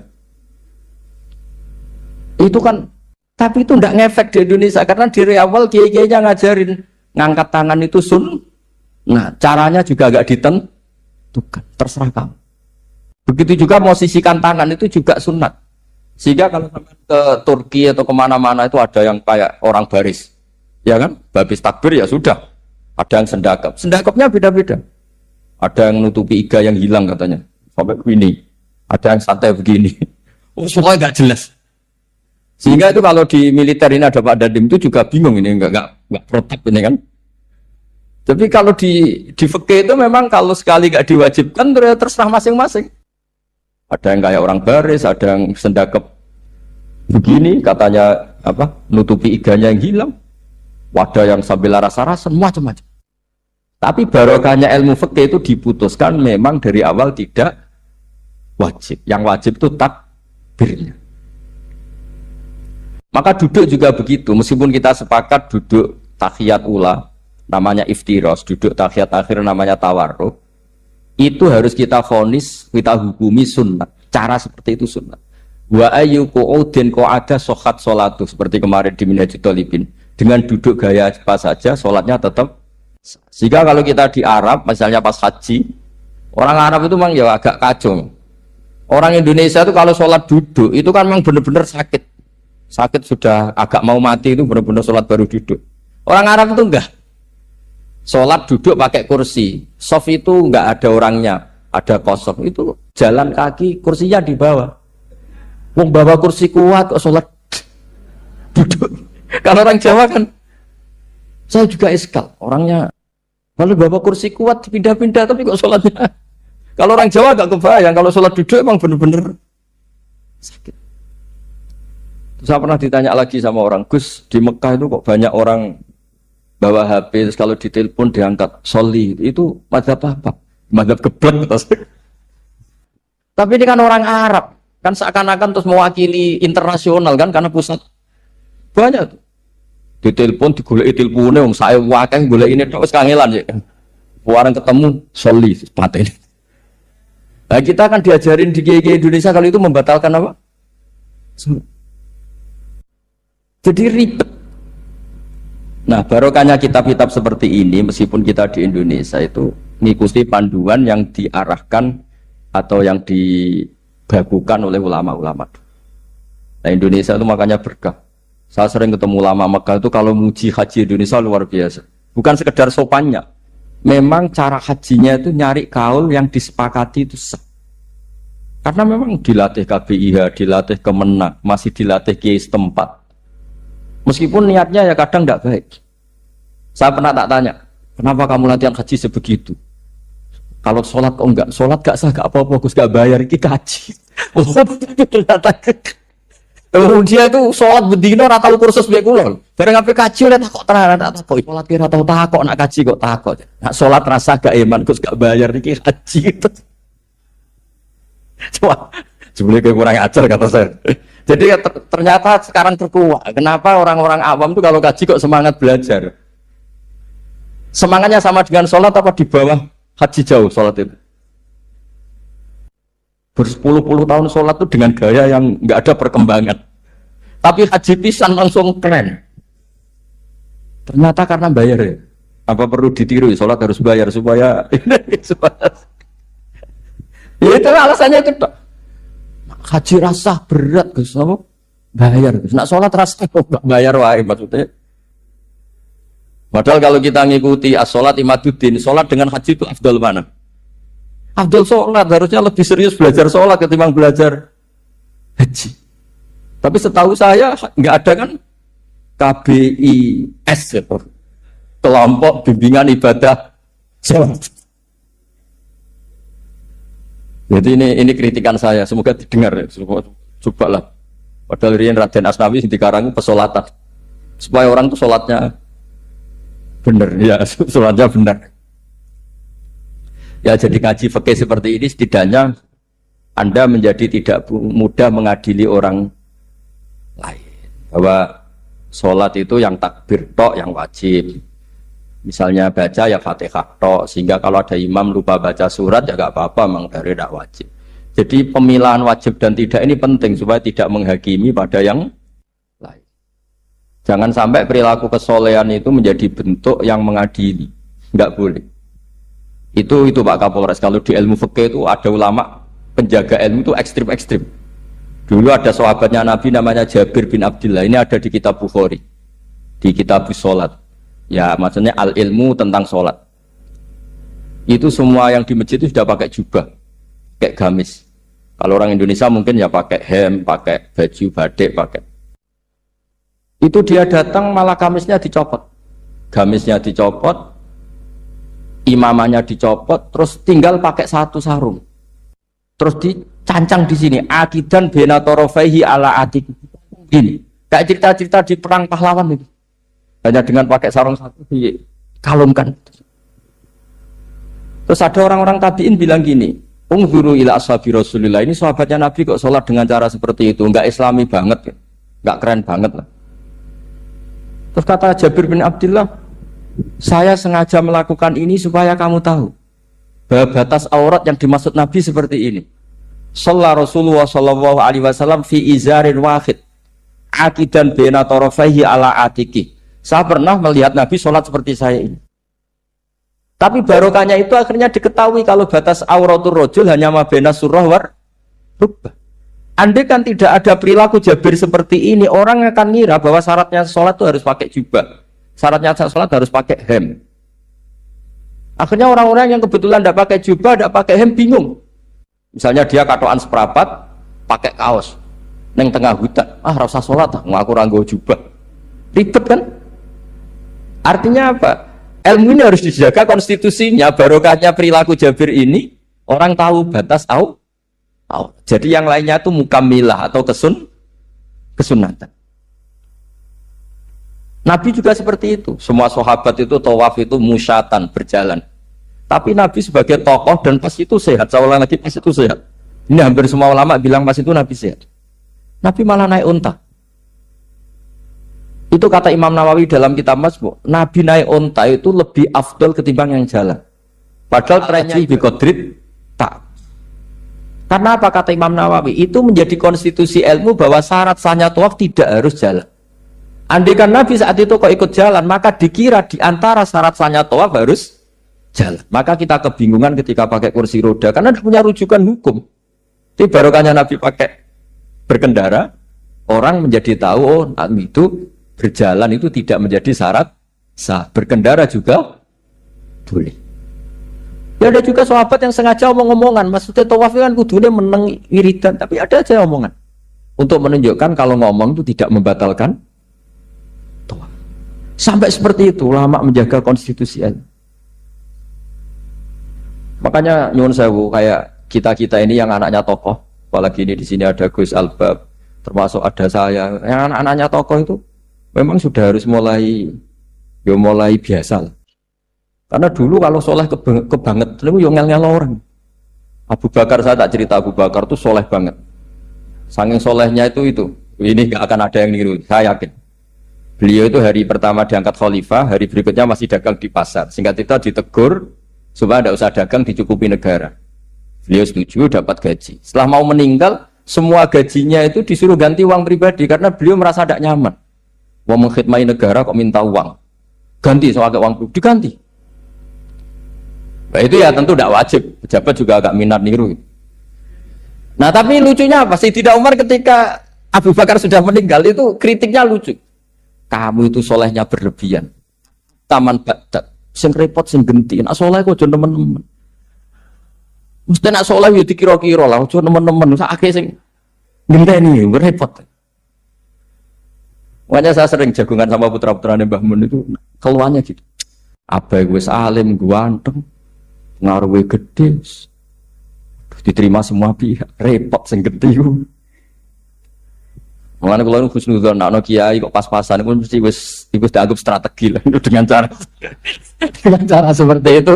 [SPEAKER 1] Itu kan, tapi itu enggak ngefek di Indonesia karena dari awal kiai-kiainya ngajarin ngangkat tangan itu nah caranya juga agak ditentukan, terserah kamu. Begitu juga mau sisihkan tangan itu juga sunat. Sehingga kalau ke Turki atau kemana-mana itu ada yang kayak orang baris, ya kan, habis takbir ya sudah. Ada yang sendakapnya beda-beda. Ada yang nutupi iga yang hilang katanya, sampai begini. Ada yang santai begini. Oh, semuanya nggak jelas. Sehingga itu kalau di militer ini ada Pak Dandim itu juga bingung ini, nggak protap ini kan. Tapi kalau di fikih itu memang kalau sekali nggak diwajibkan terserah masing-masing. Ada yang kayak orang baris, ada yang sendakap begini, katanya apa, nutupi iganya yang hilang. Wadah yang sambil rasa-rasa, macam-macam. Tapi barokahnya ilmu fikih itu diputuskan memang dari awal tidak wajib. Yang wajib itu takbirnya. Maka duduk juga begitu, meskipun kita sepakat duduk tahiyat ula, namanya iftiros, duduk tahiyat akhir namanya tawarruk, itu harus kita vonis, kita hukumi sunnah. Cara seperti itu sunnah. Wa ayyuku udin ko ada sohat sholatu, seperti kemarin di Minhajul Thalibin. Dengan duduk gaya apa saja, sholatnya tetap. Jika kalau kita di Arab, misalnya pas haji, orang Arab itu memang ya agak kacau. Orang Indonesia itu kalau sholat duduk, itu kan memang benar-benar sakit. Sakit sudah agak mau mati itu benar-benar sholat baru duduk. Orang Arab itu enggak. Sholat duduk pakai kursi. Sof itu enggak ada orangnya, ada kosong. Itu jalan kaki, kursinya di bawah. Mau bawa kursi kuat kok sholat duduk. Kalau orang Jawa kan, saya juga iskal, orangnya kalau bawa kursi kuat pindah-pindah tapi kok sholatnya. Kalau orang Jawa agak kebayang, kalau sholat duduk emang bener-bener sakit. Terus saya pernah ditanya lagi sama orang, Gus di Mekah itu kok banyak orang bawa HP, terus kalau ditelepon diangkat soli, itu madzhab apa? Madzhab geblek. Tapi ini kan orang Arab, kan seakan-akan terus mewakili internasional kan, karena pusat banyak tuh. Ditelepon digoleki telepone wong saya wakeng golek ini tok wis kangelan ya. Warang ketemu soli pateni. Nah, kita kan diajarin di GG Indonesia kalau itu membatalkan apa? Jadi ribet. Nah, barokahnya kitab-kitab seperti ini meskipun kita di Indonesia itu mengikuti panduan yang diarahkan atau yang dibakukan oleh ulama-ulama. Nah Indonesia itu makanya berkah. Saya sering ketemu ulama Mekah itu kalau muji haji Indonesia luar biasa. Bukan sekedar sopannya. Memang cara hajinya itu nyari kaul yang disepakati itu sah. Karena memang dilatih KBIH, dilatih Kemenak, masih dilatih kiai setempat. Meskipun niatnya ya kadang tidak baik. Saya pernah tak tanya, kenapa kamu latihan haji sebegitu? Kalau sholat kok enggak? Sholat gak sah, gak apa-apa, Gus gak bayar, ini kaji. Dia tuh sholat bendino ora tau kursus mbek kula. Bareng ape kaji ora takok tenan tak takok sholat kira tau takok nak kaji kok takok. Nak sholat rasa gak iman Gus gak bayar niki kaji gitu. Coba jebule kurang ajar kata saya. Jadi ternyata sekarang terkuak. Kenapa orang-orang awam tuh kalau kaji kok semangat belajar? Semangatnya sama dengan sholat apa di bawah haji jauh sholat itu? Berpuluh-puluh tahun sholat itu dengan gaya yang nggak ada perkembangan. Tapi haji pisan langsung keren. Ternyata karena bayar ya. Apa perlu ditiru? Sholat harus bayar supaya ya itu alasannya itu. Haji rasa berat Gus, apa? Bayar Gus. Nak sholat rasa nggak bayar wae maksudnya. Padahal kalau kita ngikuti as-sholat imaduddin, sholat dengan haji itu afdal mana? Afdal sholat, harusnya lebih serius belajar sholat ketimbang belajar haji. Tapi setahu saya nggak ada kan KBIS gitu. Kelompok bimbingan ibadah sholat. Jadi ini kritikan saya, semoga didengar ya. Cobalah. Padahal riyen Raden Asnawi di Karang pesolatan supaya orang tuh sholatnya benar, ya sholatnya benar. Ya jadi ngaji fikih seperti ini setidaknya Anda menjadi tidak mudah mengadili orang lain. Bahwa sholat itu yang takbir tok yang wajib. Misalnya baca ya Fatihah tok, sehingga kalau ada imam lupa baca surat ya gak apa-apa, memang dari tidak wajib. Jadi pemilahan wajib dan tidak ini penting supaya tidak menghakimi pada yang lain. Jangan sampai perilaku kesolehan itu menjadi bentuk yang mengadili. Enggak boleh. Itu Pak Kapolres. Kalau di ilmu fikih itu ada ulama penjaga ilmu itu ekstrim-ekstrim. Dulu ada sahabatnya Nabi namanya Jabir bin Abdullah. Ini ada di kitab Bukhari, di kitab sholat. Ya maksudnya al ilmu tentang sholat. Itu semua yang di masjid itu sudah pakai jubah, kayak gamis. Kalau orang Indonesia mungkin ya pakai hem, pakai baju batik, pakai. Itu dia datang malah gamisnya dicopot, gamisnya dicopot, imamannya dicopot, terus tinggal pakai satu sarung, terus dicancang di sini akidan benatorofaihi ala atik. Ini kayak cerita-cerita di perang pahlawan itu, hanya dengan pakai sarung satu dikalungkan. Terus ada orang-orang tabiin bilang gini, unzuru ila ashabi Rasulillah, ini sahabatnya Nabi kok sholat dengan cara seperti itu, enggak islami banget, enggak keren banget lah. Terus kata Jabir bin Abdullah, saya sengaja melakukan ini supaya kamu tahu bahwa batas aurat yang dimaksud Nabi seperti ini. Shalla Rasulullah sallallahu alaihi wasallam fi izarin wahid akidan baina tarafaihi ala atiki. Saya pernah melihat Nabi sholat seperti saya ini. Tapi barokahnya itu akhirnya diketahui kalau batas auratul rajul hanya mabena surah war rukbah. Andai kan tidak ada perilaku Jabir seperti ini, orang akan ngira bahwa syaratnya sholat itu harus pakai jubah, syaratnya sholat harus pakai hem. Akhirnya orang-orang yang kebetulan tidak pakai jubah, tidak pakai hem bingung. Misalnya dia katoan seperapat, pakai kaos, neng tengah hutan, rasa sholat, ngaku ranggo jubah, ribet kan? Artinya apa? Ilmu ini harus dijaga konstitusinya, barokahnya perilaku Jabir ini, orang tahu batas jadi yang lainnya itu mukamilah atau kesunatan. Nabi juga seperti itu. Semua sahabat itu tawaf itu musyatan, berjalan. Tapi Nabi sebagai tokoh dan pas itu sehat. Saya ulang lagi, pas itu sehat. Ini hampir semua ulama bilang pas itu Nabi sehat. Nabi malah naik unta. Itu kata Imam Nawawi dalam kitab Masbu', Nabi naik unta itu lebih afdol ketimbang yang jalan. Padahal trennya di Qadrid tak. Karena apa kata Imam Nawawi? Itu menjadi konstitusi ilmu bahwa syarat sahnya tawaf tidak harus jalan. Andaikan Nabi saat itu kok ikut jalan, maka dikira di antara syarat sahnya tawaf harus jalan. Maka kita kebingungan ketika pakai kursi roda karena tidak punya rujukan hukum. Itu barokahnya Nabi pakai berkendara, orang menjadi tahu oh itu berjalan itu tidak menjadi syarat sah. Berkendara juga boleh. Ya ada juga sahabat yang sengaja omong-omongan, maksudnya tawaf kan kudune meneng wiridan, tapi ada aja omongan untuk menunjukkan kalau ngomong itu tidak membatalkan tawaf. Sampai seperti itu ulama menjaga konstitusi. Makanya nyuwun sewu kayak kita ini yang anaknya tokoh, apalagi ini di sini ada Gus Albab, termasuk ada saya, yang anak-anaknya tokoh itu memang sudah harus mulai biasa lah. Karena dulu kalau soleh kebanget, itu yang ngel-ngel orang. Abu Bakar, saya tak cerita Abu Bakar itu soleh banget. Saking solehnya itu, ini gak akan ada yang niru, saya yakin. Beliau itu hari pertama diangkat khalifah, hari berikutnya masih dagang di pasar. Singkat cerita ditegur, supaya tidak usah dagang, dicukupi negara. Beliau setuju, dapat gaji. Setelah mau meninggal, semua gajinya itu disuruh ganti uang pribadi, karena beliau merasa tidak nyaman. Mau mengkhidmati negara kok minta uang. Ganti soal uang pribadi, diganti. Nah, itu ya tentu tidak wajib, pejabat juga agak minat niru. Nah tapi lucunya apa? Sayyidina Umar ketika Abu Bakar sudah meninggal itu kritiknya lucu. Kamu itu solehnya berlebihan. Taman badak, sing repot sing genti. Nak soleh kok aja nemen-nemen. Mesti nak soleh ya dikira-kira lah, aja nemen-nemen. Sakake sing ngenteni repot. Makanya saya sering jagungan sama putra-putra Mbah Mun itu keluarnya gitu. Abai wis alim, ganteng. Ngaruhnya gede, diterima semua pihak, repot sing gede itu. Mengenai kalau khusnudon, nak kiai kok pas-pasan itu mesti wis dianggap strategi lah dengan cara seperti itu.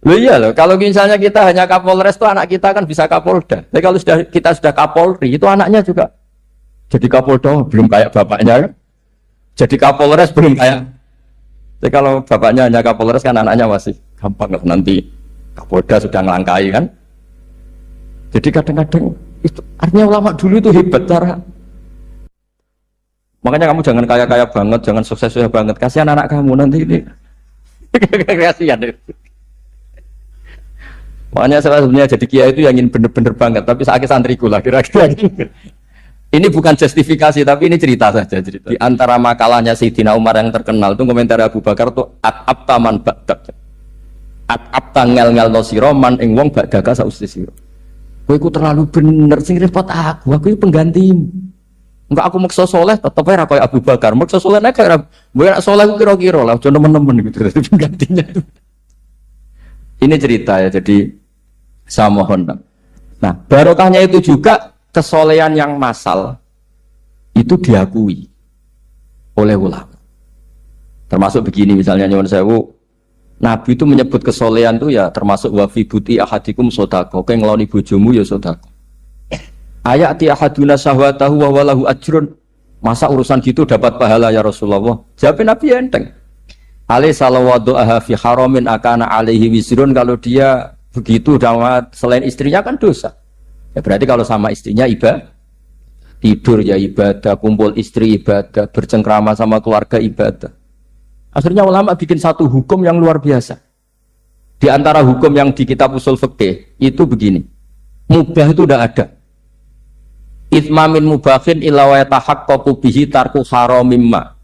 [SPEAKER 1] Loh iya loh, kalau misalnya kita hanya Kapolres itu anak kita kan bisa Kapolda. Tapi kalau kita sudah Kapolri itu anaknya juga jadi Kapolda, belum kayak bapaknya kan. Jadi Kapolres belum kayak. Tapi kalau bapaknya hanya Kapolres kan anaknya masih gampang nanti Kapolda sudah ngelangkai kan. Jadi kadang-kadang itu artinya ulama dulu itu hebat cara. Makanya kamu jangan kaya-kaya banget, jangan sukses-sukses banget. Kasihan anak kamu nanti ini. Kasihan. Makanya saya sebenarnya jadi kiai itu yang ingin bener-bener banget, tapi sakit santriku lah kira-kira. Ini bukan justifikasi, tapi ini cerita saja. Cerita. Di antara makalahnya Sayyidina Umar yang terkenal itu komentar Abu Bakar itu at-abta man ba'dak. At-abta ngel-ngel no siro man ing wong ba'daka sausti siro. Kowe iku terlalu bener sing repot aku iki penggantimu. Enggak aku maksa soleh tetep ora koyo Abu Bakar. Maksa soleh nek ora mbok nek soleh kira-kira lah aja nemen-nemen gitu penggantinya itu. Ini cerita ya, jadi saya mohon. Nah, barokahnya itu juga kesolehan yang massal itu diakui oleh ulama. Termasuk begini misalnya nyuwun sewu, Nabi itu menyebut kesolehan itu ya termasuk wa fi buti ahadikum sodako, kayak ngeloni bojomu ya sodako. Ayati ahaduna syahwatahu wa walahu ajrun. Masa urusan gitu dapat pahala ya Rasulullah? Jawab Nabi enteng. Ali salawadu aha fi haramin akana alaihi wisrun, kalau dia begitu dalam selain istrinya kan dosa. Ya berarti kalau sama istrinya ibadah, tidur ya ibadah, kumpul istri ibadah, bercengkrama sama keluarga ibadah. Akhirnya ulama bikin satu hukum yang luar biasa. Di antara hukum yang di kitab usul fikih itu begini. Mubah itu udah ada. Itsmamin mubahin illa wa yatahaqqaqu bihi tarku haramimma.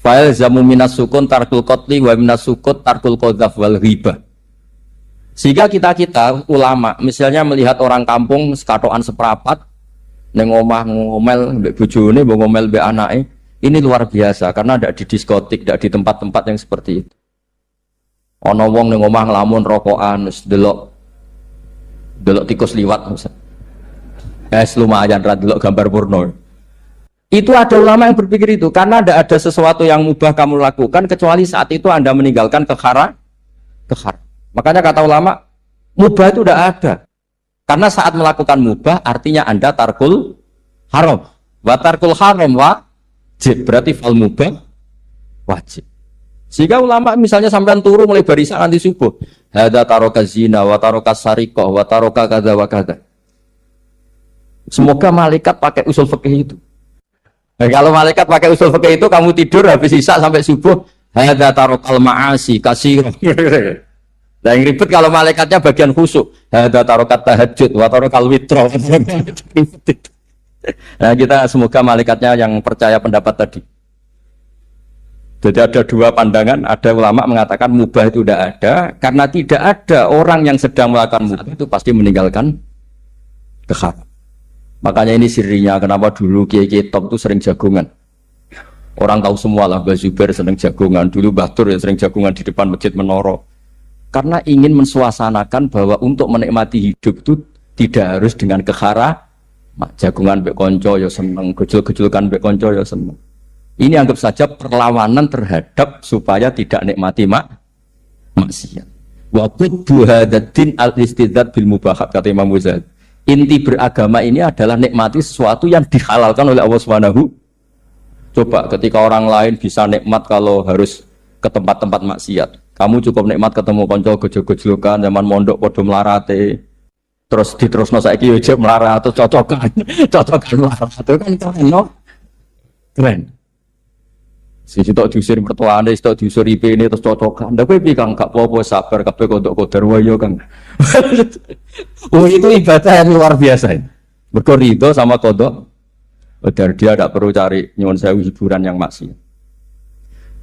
[SPEAKER 1] Fa'il zamu minas sukun tarkul qatli wa minas sukut tarkul qadzaf wal ghibah. Sehingga kita ulama misalnya melihat orang kampung sekatokan seperapat neng omah ngomel mbek bojone, mbok ngomel mbek anake, ini luar biasa karena tidak di diskotik, tidak di tempat-tempat yang seperti itu. Ana wong neng omah nglamun rokokan wis delok tikus liwat misal. Lumayan ra delok gambar porno. Itu ada ulama yang berpikir itu karena tidak ada sesuatu yang mubah kamu lakukan kecuali saat itu Anda meninggalkan kehara. Makanya kata ulama, mubah itu tidak ada. Karena saat melakukan mubah, artinya Anda tarkul haram. Wa tarkul haram wajib. Berarti fal mubah wajib. Sehingga ulama misalnya sampai turu mulai barisan nanti subuh. Hada taroka zina, wa taroka sarikoh, wa taroka kada wa kada. Semoga malaikat pakai usul fikih itu. Nah, kalau malaikat pakai usul fikih itu, kamu tidur habis isya sampai subuh. Hada tarokal ma'asi kasir. Nah, yang ribet kalau malaikatnya bagian khusyuk. Hadza tarokat tahajud wa tarokal witro. Nah, kita semoga malaikatnya yang percaya pendapat tadi. Jadi ada dua pandangan, ada ulama mengatakan mubah itu tidak ada, karena tidak ada orang yang sedang melakukan mubah itu pasti meninggalkan keharam. Makanya ini sirinya kenapa dulu kiai-kiai top itu sering jagungan. Orang tahu semua lah, Mbah Zubair sering jagungan, dulu Mbah Tur ya sering jagungan di depan Masjid Menoro. Karena ingin mensuasanakan bahwa untuk menikmati hidup itu tidak harus dengan keharam. Jagungan mbek konco ya seneng, gejul-gejulkan mbek konco ya seneng. Ini anggap saja perlawanan terhadap supaya tidak nikmati maksiat. Wa quddu hadzal al-istidzad bil mubahat kata Imam Ghazali. Inti beragama ini adalah nikmati sesuatu yang dihalalkan oleh Allah Subhanahu. Coba ketika orang lain bisa nikmat kalau harus ke tempat-tempat maksiat. Kamu cukup nikmat ketemu konco gejol-gejolkan zaman mondok padha melarate. Terus diterusno saiki yo jek melarat atau cocokan melarat itu kan keren no? Keren. Sisi tok diusir mertuane, tok diusir IP-ne terus cocokan. Ndak kowe piye Kang gak apa-apa sabar kabeh kodok-kodar wae Kang. Oh itu ibadah yang luar biasa. Mergo ridho sama kodok. Kodar dia tidak perlu cari nyuwun sewu hiburan yang maksiat.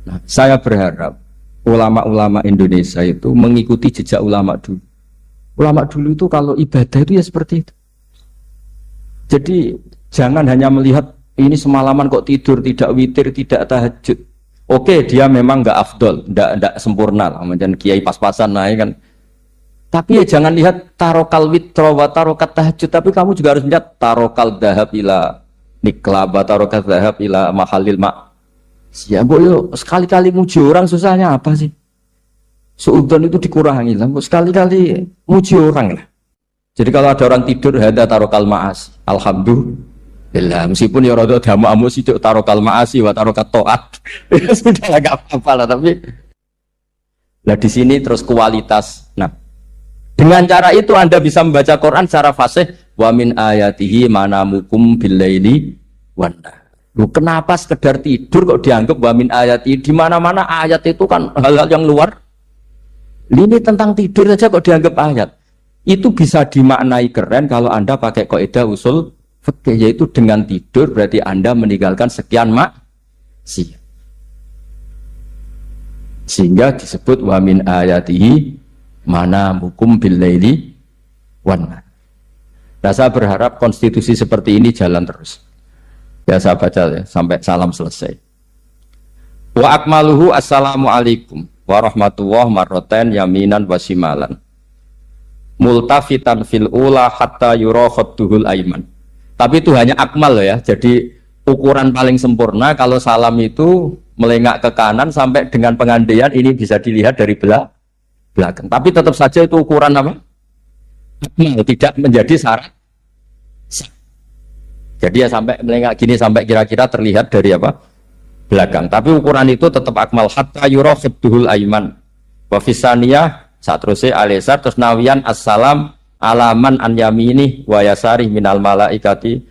[SPEAKER 1] Nah, saya berharap ulama-ulama Indonesia itu mengikuti jejak ulama dulu. Ulama dulu itu kalau ibadah itu ya seperti itu. Jadi jangan hanya melihat ini semalaman kok tidur, tidak witir, tidak tahajud. Oke, dia memang nggak afdol, nggak sempurna lah, macam kiai pas-pasan naik kan. Tapi ya jangan lihat tarokal witro wa tarokat tahajud, tapi kamu juga harus lihat tarokal dahab ila niklaba, tarokat dahab ila mahalil mak. Siapa yo sekali-kali muji orang susahnya apa sih? Suudzon itu dikurangi lah, sekali-kali muji orang lah. Jadi kalau ada orang tidur hada tarokal maas, alhamdulillah. Meskipun ya rada damu-amu sih tarokal maasi wa tarokat toat. Ya sudah enggak apa-apa lah tapi. Nah di sini terus kualitas. Nah dengan cara itu Anda bisa membaca Quran secara fasih. Wa min ayatihi manamukum billaili wan nahar. Kenapa sekedar tidur kok dianggap wa min ayatihi? Di mana-mana ayat itu kan hal-hal yang luar. Ini tentang tidur saja kok dianggap ayat. Itu bisa dimaknai keren kalau Anda pakai kaidah usul fikih, yaitu dengan tidur berarti Anda meninggalkan sekian maksiat. Sehingga disebut wa min ayatihi manamukum billaili wan nahar. Nah, saya berharap konstitusi seperti ini jalan terus. Ya saya baca ya sampai salam selesai. Wa akmaluhu assalamualaikum warahmatullahi marroten yaminan wasimalan. Multafitan fil ula hatta yura khadduhul aiman. Tapi itu hanya akmal ya. Jadi ukuran paling sempurna kalau salam itu melengak ke kanan sampai dengan pengandaian ini bisa dilihat dari belakang. Tapi tetap saja itu ukuran apa? Akmal, tidak menjadi syarat. Jadi ya sampai melengak gini sampai kira-kira terlihat dari apa? Belakang. Tapi ukuran itu tetap akmal hatta yura khadduhul aiman. Wa fisaniyah saat terusnya alisar terus nawian assalam alaman an yamini wa yasari minal malaikati.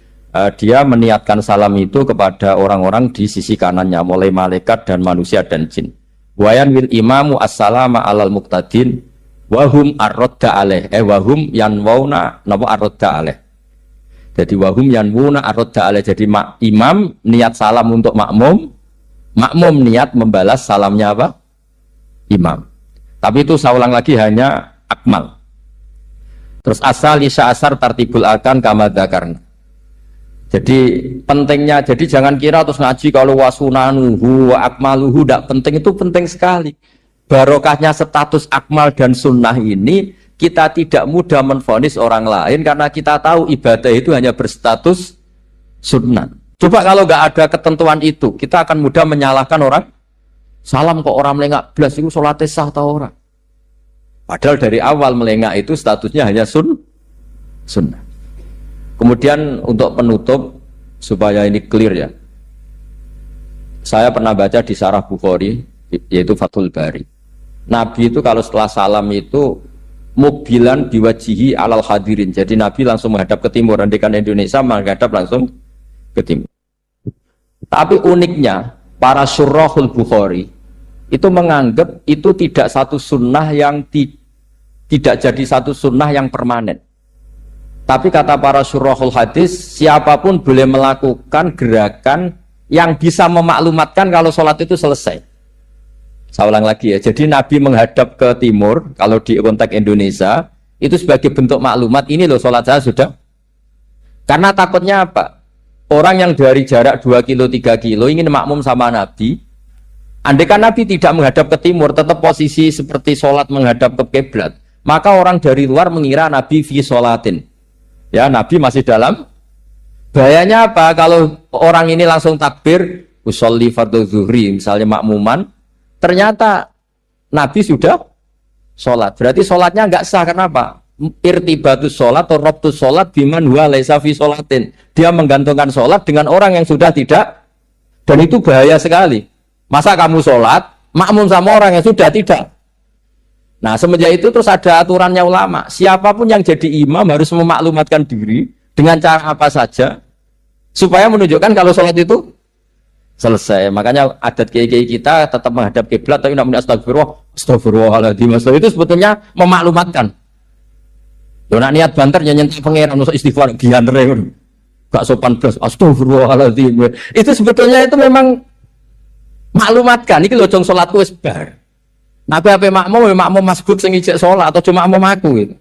[SPEAKER 1] Dia meniatkan salam itu kepada orang-orang di sisi kanannya mulai malaikat dan manusia dan jin. Wayan wil imamu assalama alal muqtadin wahum arrodda aleh wahum yanwauna napa arrodda aleh. Jadi wahum yanwuna arrodda aleh. Jadi imam niat salam untuk makmum, makmum niat membalas salamnya apa? Imam. Tapi itu saya ulang lagi hanya akmal. Terus asal isya asar tartibul akan kama dzakarna. Jadi pentingnya, jadi jangan kira terus ngaji kalau wasunanuhu wa akmaluhu tidak penting, itu penting sekali. Barokahnya status akmal dan sunnah ini kita tidak mudah menvonis orang lain karena kita tahu ibadah itu hanya berstatus sunnah. Coba kalau nggak ada ketentuan itu, kita akan mudah menyalahkan orang. Salam kok orang melengak belas itu sholatnya sah atau orang? Padahal dari awal melengak itu statusnya hanya sunnah. Kemudian untuk penutup supaya ini clear ya, saya pernah baca di Syarah Bukhari yaitu Fathul Bari. Nabi itu kalau setelah salam itu mubilan biwajihi alal hadirin. Jadi Nabi langsung menghadap ke timur. Andikan Indonesia menghadap langsung ke timur. Tapi uniknya para surahul Bukhari itu menganggap itu tidak satu sunnah yang tidak jadi satu sunnah yang permanen. Tapi kata para syurahul hadis, siapapun boleh melakukan gerakan yang bisa memaklumatkan kalau sholat itu selesai. Saya ulang lagi ya, jadi Nabi menghadap ke timur, kalau di konteks Indonesia, itu sebagai bentuk maklumat, ini loh sholat saya sudah. Karena takutnya apa? Orang yang dari jarak 2 kilo, 3 kilo ingin makmum sama Nabi, andai kan Nabi tidak menghadap ke timur, tetap posisi seperti sholat menghadap ke kiblat, maka orang dari luar mengira Nabi fi sholatin. Ya, Nabi masih dalam. Bahayanya apa? Kalau orang ini langsung takbir, usolli fardhu zuhri, misalnya makmuman, ternyata Nabi sudah sholat. Berarti sholatnya nggak sah. Kenapa? Irtibatus sholat atau robtus sholat biman huwa laisa fi sholatin. Dia menggantungkan sholat dengan orang yang sudah tidak. Dan itu bahaya sekali. Masa kamu sholat, makmum sama orang yang sudah tidak. Nah, semenjak itu terus ada aturannya ulama. Siapapun yang jadi imam harus memaklumatkan diri dengan cara apa saja supaya menunjukkan kalau sholat itu selesai. Makanya adat kiai-kiai kita tetap menghadap kiblat tapi namanya astagfirullahaladzim. Itu sebetulnya memaklumatkan. Yo nak niat banter nyentuh pangeran usah istighfar gianre. Gak sopan blas astagfirullahaladzim. Itu sebetulnya itu memang maklumatkan iki lho jong salatku wis bar. Nah, apa makmum masbuk sing ijek sholat atau cuma makmum aku gitu.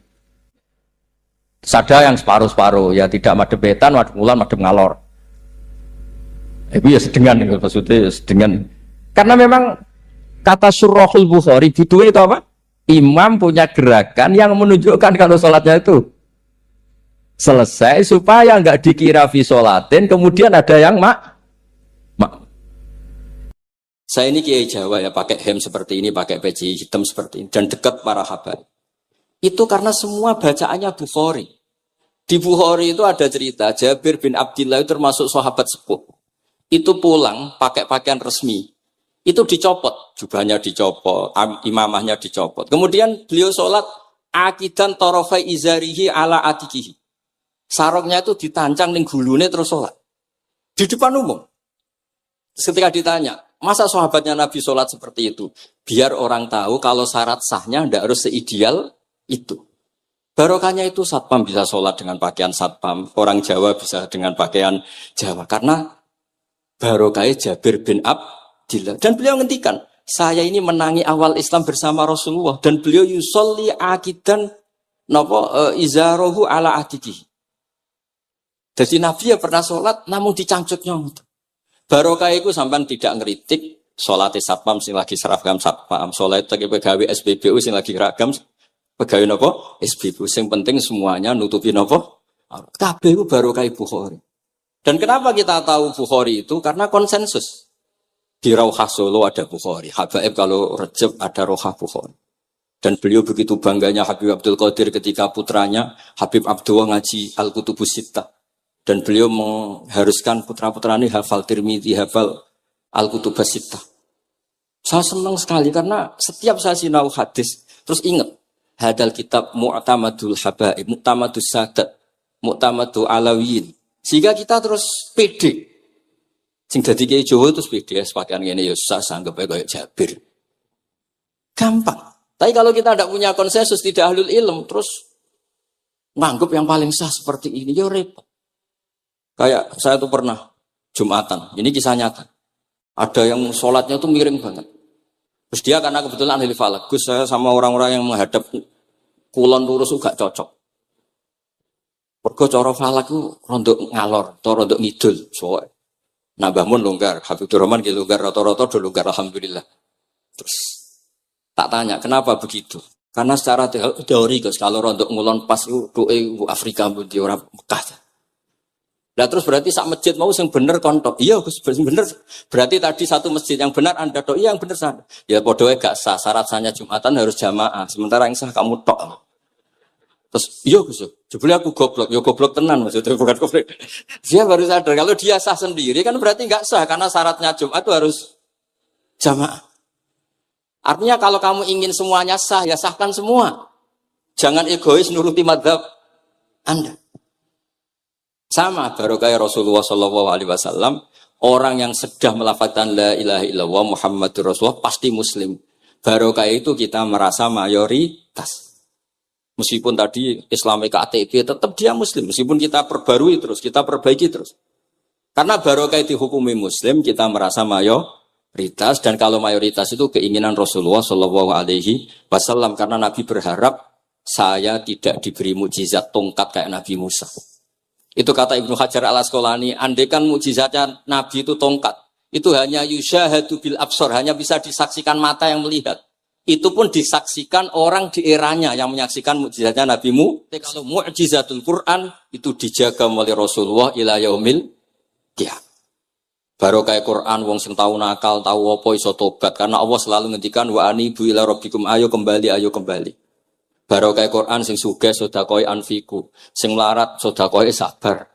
[SPEAKER 1] Ada yang separuh-separuh, ya tidak madhep wetan, madhep kulon, madhep ngalor. Itu ya sedengan, maksudnya sedengan. Karena memang kata Surahul Bukhari, butuhnya itu apa? Imam punya gerakan yang menunjukkan kalau sholatnya itu selesai, supaya nggak dikira fi sholatin, kemudian ada yang Saya ini kiai Jawa ya, pakai hem seperti ini, pakai peci hitam seperti ini, dan dekat para habaib. Itu karena semua bacaannya Bukhari. Di Bukhari itu ada cerita, Jabir bin Abdillah itu termasuk sahabat sepuh. Itu pulang pakai pakaian resmi. Itu dicopot, jubahnya dicopot, imamahnya dicopot. Kemudian beliau sholat, akidan torofai izarihi ala atikihi. Sarongnya itu ditancang ning gulune terus sholat. Di depan umum. Ketika ditanya, masa sahabatnya Nabi sholat seperti itu? Biar orang tahu kalau syarat sahnya tidak harus seideal itu. Barokahnya itu satpam bisa sholat dengan pakaian satpam. Orang Jawa bisa dengan pakaian Jawa. Karena barokahnya Jabir bin Abdillah. Dan beliau ngendikan, saya ini menangi awal Islam bersama Rasulullah. Dan beliau yusolli akidan izarohu ala adiki. Jadi Nabi ya pernah sholat namun dicangcutnya. Barokah itu sampai tidak ngeritik sholat satpam sing lagi seragam satpam, sholat lagi pegawai SPBU sing lagi ragam pegawai nopo SPBU. Sing penting semuanya nutupi nopo. Kabeh itu barokah Bukhari. Dan kenapa kita tahu Bukhari itu? Karena konsensus. Di Rauhah Solo ada Bukhari, Habaib kalau Rejab ada Rauhah Bukhari. Dan beliau begitu bangganya Habib Abdul Qadir ketika putranya Habib Abdullah ngaji Al-Kutubus Sittah. Dan beliau mengharuskan putra-putra ini hafal Tirmidzi, hafal Al-Kutubus Sittah. Saya senang sekali karena setiap saya sinau hadis, terus ingat, hadal kitab Mu'tamadul Habaib, Mu'tamadus Sadat, Mu'tamadul Alawiyin. Sehingga kita terus pede. Sing dadi kiai Jawa terus pede, pakaian ngene ya susah sanggep kayak Jabir. Gampang. Tapi kalau kita tidak punya konsensus, tidak ahlul ilm, terus nganggep yang paling sah seperti ini, ya repot. Kayak saya tuh pernah Jumatan, ini kisah nyata. Ada yang sholatnya tuh miring banget. Terus dia karena kebetulan ahli falak, Gus saya sama orang-orang yang menghadap kulon lurus juga cocok. Mergo cara falak ku rondok ngalor, atau rondok ngidul, soalnya. Nah Mbah Mun longgar, Habib Durrahman gitu longgar, rata-rata udah longgar alhamdulillah. Terus tak tanya kenapa begitu? Karena secara teori Gus, kalau rondok ngulon pas itu Afrika di orang Mekah. Nah terus berarti sak masjid mau yang bener kontok. Iya Gus, bener. Berarti tadi satu masjid yang benar Anda tok, iya yang bener sana. Ya podoe gak sah, syarat sahnya Jumatan harus jamaah. Sementara yang sah kamu tok. Terus iya Gus, jebule aku goblok, ya goblok tenan maksudnya bukan goblok. Dia baru sadar kalau dia sah sendiri kan berarti enggak sah karena syaratnya Jumat itu harus jamaah. Artinya kalau kamu ingin semuanya sah, ya sahkan semua. Jangan egois nuruti mazhab Anda. Sama barokah Rasulullah SAW, orang yang sedang melafazkan la ilaha illallah Muhammadur Rasulullah pasti muslim. Barokah itu kita merasa mayoritas.
[SPEAKER 2] Meskipun tadi Islamnya KTP, tetap dia Muslim. Meskipun kita perbarui terus, kita perbaiki terus. Karena barokah dihukumi Muslim, kita merasa mayoritas. Dan kalau mayoritas itu keinginan Rasulullah Shallallahu Alaihi Wasallam. Karena Nabi berharap saya tidak diberi mukjizat tongkat kayak Nabi Musa. Itu kata Ibnu Hajar al Asqalani. Andaikan mukjizatnya Nabi itu tongkat, itu hanya yusyahadu bil absor, hanya bisa disaksikan mata yang melihat. Itu pun disaksikan orang di eranya yang menyaksikan mukjizatnya Nabi Mu. Kalau mukjizatul Quran itu dijaga oleh Rasulullah ila yaumil qiyamah. Barokah Quran wong sing tau nakal, tau apa iso tobat karena Allah selalu ngendikan wa anibu ila rabbikum, ayo kembali, ayo kembali. Barokah Quran sing sugih sedekah anfiku, sing melarat sedekah sabar.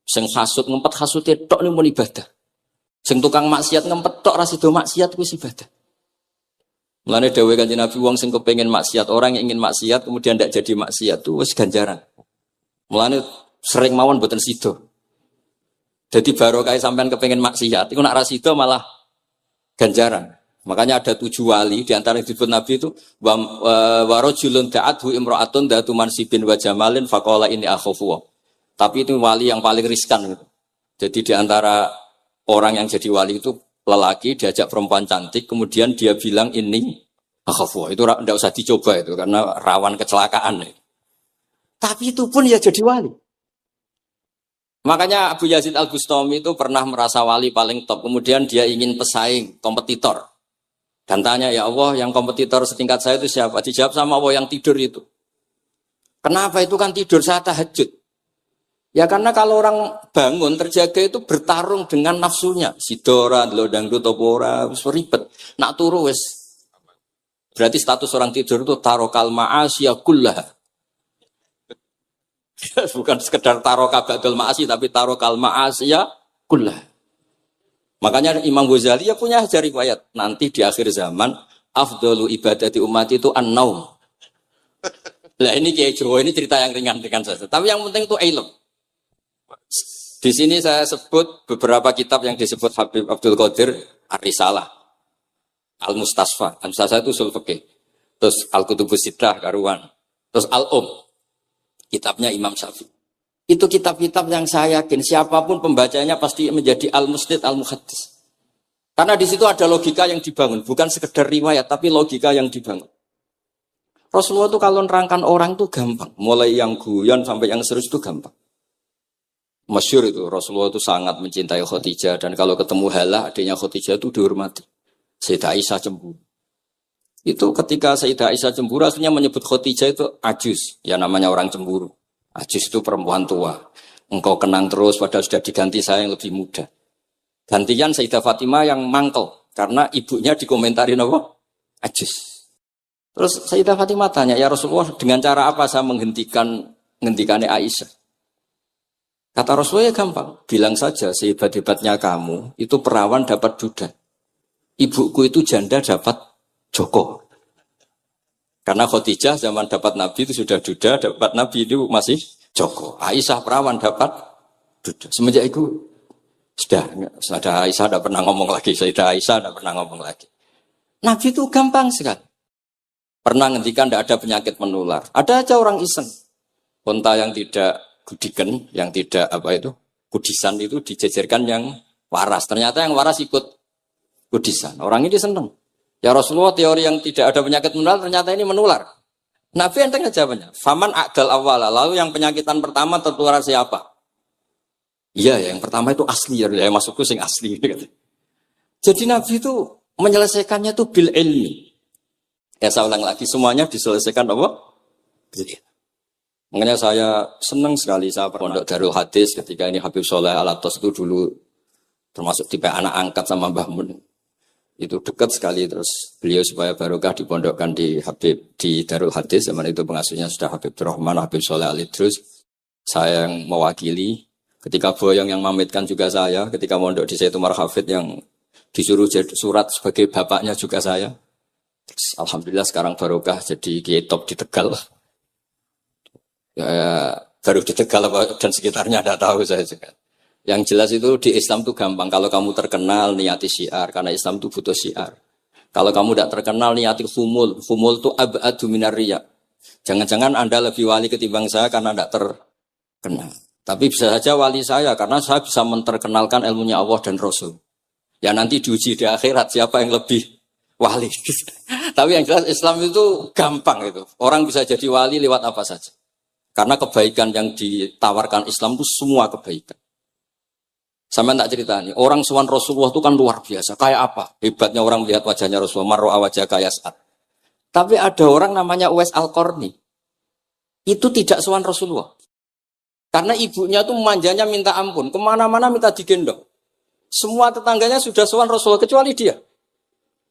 [SPEAKER 2] Sing hasud ngempet hasude tok ning mun ibadah. Sing tukang maksiat ngempet tok ra sido maksiat kuwi ibadah. Mulane dawuh Kanjeng Nabi wong sing kepengin maksiat, orang yang ingin maksiat kemudian tidak jadi maksiat itu wis ganjaran. Mulane sering mawon mboten sida. Jadi barokah sampean kepengin maksiat, iku nak ra sida malah ganjaran. Makanya ada 7 wali di antara yang disebut Nabi itu wa rajulun da'athu imra'atun datu mansibin wa jamalin faqala inni akhafu. Tapi itu wali yang paling riskan gitu. Jadi di antara orang yang jadi wali itu lelaki diajak perempuan cantik, kemudian dia bilang ini akhafu. Itu tidak usah dicoba itu karena rawan kecelakaan. Tapi itu pun ya jadi wali. Makanya Abu Yazid Al-Bustami itu pernah merasa wali paling top. Kemudian dia ingin pesaing, kompetitor. Dan tanya, ya Allah yang kompetitor setingkat saya itu siapa? Dijawab sama Allah yang tidur itu. Kenapa itu kan tidur saat tahajud? Ya karena kalau orang bangun terjaga itu bertarung dengan nafsunya. Sidora, dangdut, topora, ribet. Nak turu wis. Berarti status orang tidur itu tarokal ma'asya kullaha. Bukan sekedar tarokal ba'dal ma'asyi, tapi tarokal ma'asya kullaha. Makanya Imam Ghazali ya punya riwayat. Nanti di akhir zaman, afdalu ibadati umat itu an-naum. Lah ini Kiai Jawa ini cerita yang ringan-ringan saja. Tapi yang penting itu ilmu. Di sini saya sebut beberapa kitab yang disebut Habib Abdul Qadir Ar-Risalah, Al-Mustasfa. Al-Mustasfa itu usul fikih. Terus Al-Kutubus Sittah karuan. Terus kitabnya Imam Syafi'i. Itu kitab-kitab yang saya yakin siapapun pembacanya pasti menjadi al-musnid al-muhaddis. Karena di situ ada logika yang dibangun, bukan sekedar riwayat tapi logika yang dibangun. Rasulullah itu kalau nerangkan orang itu gampang, mulai yang guyon sampai yang serius itu gampang. Masyhur itu Rasulullah itu sangat mencintai Khadijah dan kalau ketemu Halah adiknya Khadijah itu dihormati. Sayyidah Aisyah cemburu. Itu ketika Sayyidah Aisyah cemburu akhirnya menyebut Khadijah itu ajus, ya namanya orang cemburu. Ajus itu perempuan tua. Engkau kenang terus padahal sudah diganti saya yang lebih muda. Gantian Sayyidah Fatimah yang mangkel karena ibunya dikomentarin apa? Ajus. Terus Sayyidah Fatimah tanya, ya Rasulullah dengan cara apa saya menghentikannya Aisyah? Kata Rasulullah ya gampang, bilang saja sehebat-hebatnya kamu, itu perawan dapat duda. Ibuku itu janda dapat joko. Karena Khadijah zaman dapat Nabi itu sudah duda, dapat Nabi itu masih joko. Aisyah perawan dapat duda. Semenjak itu, sudah Aisyah tidak pernah ngomong lagi, Sayyidah Aisyah tidak pernah ngomong lagi. Nabi itu gampang sekali. Pernah ngendikan tidak ada penyakit menular. Ada aja orang iseng. Unta yang tidak gudikan, yang tidak kudisan itu dijejerkan yang waras. Ternyata yang waras ikut kudisan. Orang ini senang. Ya Rasulullah teori yang tidak ada penyakit menular ternyata ini menular. Nabi enteng aja jawabannya. Faman a'dal awwala. Lalu yang penyakitan pertama tertular siapa? Iya, yang pertama itu asli. Ya maksudku sing asli. Jadi Nabi itu menyelesaikannya itu bil ilmi. Ya saya ulang lagi, semuanya diselesaikan apa? Bil ilmi. Makanya saya senang sekali saya pondok Darul Hadis ketika ini Habib Soleh Al-Atos itu dulu termasuk tipe anak angkat sama Mbah Mun. Itu dekat sekali terus beliau supaya barokah dipondokkan di Darul Hadis. Zaman itu pengasuhnya sudah Habib Rahman, Habib Soleh Al-Idrus. Saya yang mewakili. Ketika Boyong yang mamitkan juga saya. Ketika mondok di Saitumar Hafid yang disuruh surat sebagai bapaknya juga saya. Terus, alhamdulillah sekarang barokah jadi kiai top di Tegal. Ya, baru di Tegal dan sekitarnya tidak tahu saya juga. Yang jelas itu di Islam itu gampang. Kalau kamu terkenal niati syiar, karena Islam itu butuh syiar. Kalau kamu tidak terkenal niati humul. Humul itu ab'adu minar riya. Jangan-jangan Anda lebih wali ketimbang saya karena tidak terkenal. Tapi bisa saja wali saya karena saya bisa menterkenalkan ilmunya Allah dan Rasul. Ya nanti diuji di akhirat siapa yang lebih wali. Tapi yang jelas Islam itu gampang itu. Orang bisa jadi wali lewat apa saja. Karena kebaikan yang ditawarkan Islam itu semua kebaikan. Sama tak cerita nih, orang sowan Rasulullah itu kan luar biasa. Kayak apa? Hebatnya orang melihat wajahnya Rasulullah, marro'a wajah kayak saat. Tapi ada orang namanya Uwais Al-Qarni. Itu tidak sowan Rasulullah. Karena ibunya tuh manjanya minta ampun. Kemana-mana minta digendong. Semua tetangganya sudah sowan Rasulullah, kecuali dia.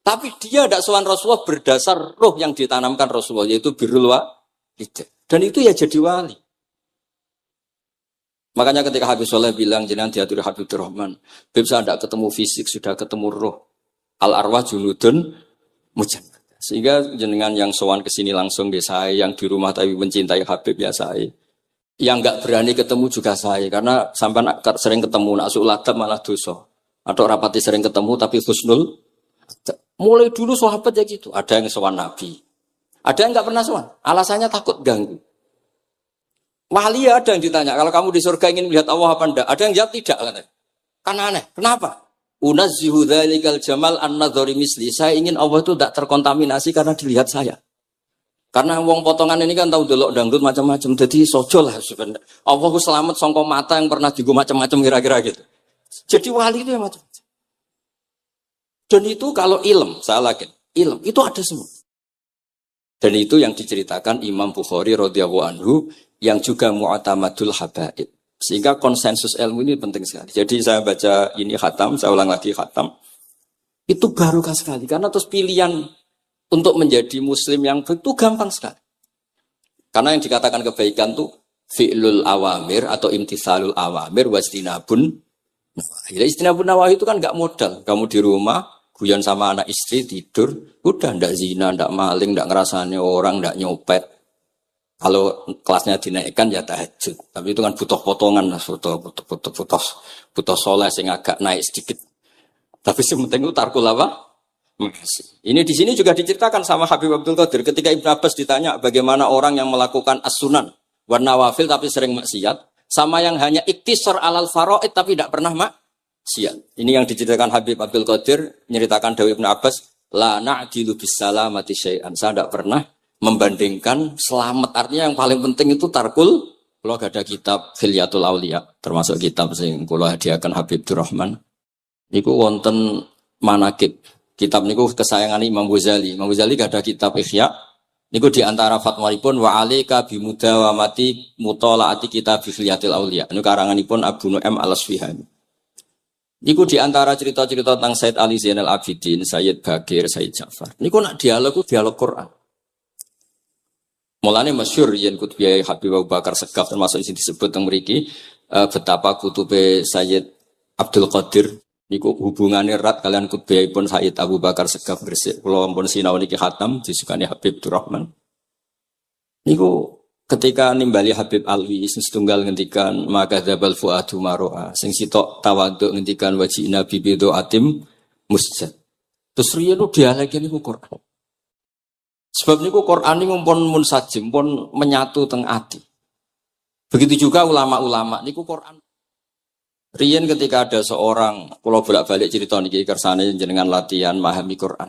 [SPEAKER 2] Tapi dia tidak sowan Rasulullah berdasar roh yang ditanamkan Rasulullah, yaitu birrul walidain. Dan itu ya jadi wali. Makanya ketika Habib Soleh bilang, jenengan diatur Habib Rahman, Habib saya tidak ketemu fisik, sudah ketemu roh. Al-arwah junudun mujannad. Sehingga jenengan yang sowan ke sini langsung di saya, yang di rumah tapi mencintai Habib ya saya. Yang nggak berani ketemu juga saya, karena sampai sering ketemu, nak su'ulatab malah dosa. Atau rapati sering ketemu tapi husnul. Mulai dulu sahabat ya gitu, ada yang sowan Nabi. Ada yang nggak pernah sowan, alasannya takut ganggu. Wali ada yang ditanya, kalau kamu di surga ingin melihat Allah apa enggak? Ada yang jawab tidak, katanya. Kan aneh. Kenapa? Unazzihu dzalikal jamal an-nadhari misli. Saya ingin Allah itu tidak terkontaminasi karena dilihat saya. Karena wong potongan ini kan tahu delok dangdut macam-macam. Jadi sojo lah sebenarnya. Allah selamat songko mata yang pernah digo macam-macam kira-kira gitu. Jadi wali itu yang macam-macam. Dan itu kalau ilm, saya yakin, ilm itu ada semua. Dan itu yang diceritakan Imam Bukhari radhiyallahu anhu yang juga mu'tamadul habaib. Sehingga konsensus ilmu ini penting sekali. Jadi saya baca ini khatam, saya ulang lagi khatam. Itu barokah sekali karena terus pilihan untuk menjadi muslim yang itu gampang sekali. Karena yang dikatakan kebaikan itu fi'lul awamir atau imtithalul awamir wastinabun. Nah, istinabun nawahi itu kan enggak modal. Kamu di rumah guyon sama anak istri tidur, udah ndak zina, ndak maling, ndak ngerasani orang, ndak nyopet. Kalau kelasnya dinaikkan ya tahajud, tapi itu kan butuh potongan, butuh soleh sing agak naik sedikit. Tapi sementing itu tarkul apa? Makasih. Ini di sini juga diceritakan sama Habib Abdul Qadir ketika Ibnu Abbas ditanya bagaimana orang yang melakukan as-sunan wa nawafil tapi sering maksiat, sama yang hanya iktisar alal faraid tapi tidak pernah maksiat. Ini yang diceritakan Habib Abdul Qadir menyeritakan Dawud Ibnu Abbas, la na'dilu bisalamati syai'an. Saya tidak pernah membandingkan selamat, artinya yang paling penting itu tarkul. Kalau ada kitab Khilyatul Auliya, termasuk kitab sing kula hadiahkan Habib Durrahman, niku wonten manakib. Kitab niku kesayangan Imam Ghazali. Imam Ghazali ada kitab Ihya. Niku diantara fatwalipun wa alika bimudawamati mutolaati kitab Khilyatul Auliya. Niku karanganipun Abu Nu'aim Al-Asfihani. Niku diantara cerita-cerita tentang Said Ali Zainal Abidin, Sayyid Bagir, Sayyid Ja'far. Niku nak dialog Quran. Mulane masyhur yen kutubiyai Habib Abu Bakar Segaf termasuk sing disebut teng mriki betapa kutube Sayyid Abdul Qadir niku hubungane erat kalian kutubiyaipun Sayyid Abu Bakar Segaf Gresik. Kula ampun sinau niki khatam disukani Habib Durrahman. Niku ketika nimbali Habib Alwi sing setunggal ngendikan maka dzabal fuadu maroa sing sitok tawaduk ngendikan wajina bibido atim musjad. Terus riyen dialeke niku Quran. Sebab niku Quran ini pun munsajim, pun menyatu teng ati. Begitu juga ulama-ulama niku Quran. Riyen ketika ada seorang, kalau bolak-balik cerita niki kersane jenengan latihan memahami Quran.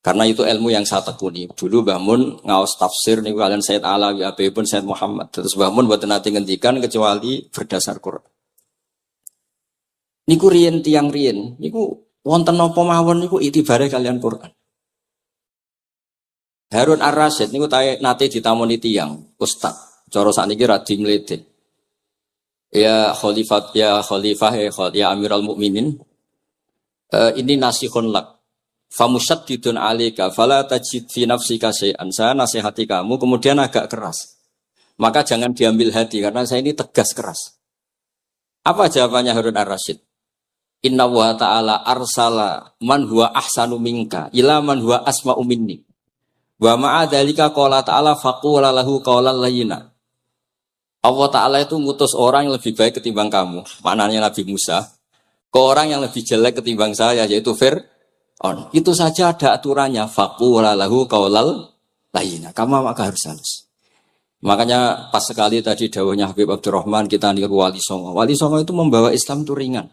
[SPEAKER 2] Karena itu ilmu yang saya tekuni. Dulu Mbah Mun ngaos tafsir niku kalian Said Alawi pun Said Muhammad. Terus Mbah Mun mboten nate ngendikan kecuali berdasar Quran. Niku riyen tiang riyen, niku wonten napa mawon niku itibare kalian Quran. Harun Ar-Rasyid niku nate ditamoni tiyang ustaz. Cara sakniki radi mlete. Ya khalifah ya Amirul Mukminin. Ini nasihun lak. Famusyaddidun 'alaika fala tajid fi nafsika syai'an. Saya nasihati kamu kemudian agak keras. Maka jangan diambil hati karena saya ini tegas keras. Apa jawabannya Harun Ar-Rasyid? Inna wa ta'ala arsala man huwa ahsanu minka ila man huwa asma'u minni. Wa ma'adhalika qala ta'ala faqula lahu qawlan layyina. Allah Ta'ala itu ngutus orang yang lebih baik ketimbang kamu. Maknanya Nabi Musa. Ke orang yang lebih jelek ketimbang saya, yaitu Fir'aun. Itu saja ada aturannya. Faqula lahu qawlan layyina, kama maka harus halus. Makanya pas sekali tadi dawuhnya Habib Abdurrahman kita niru Wali Songo. Wali Songo itu membawa Islam itu ringan.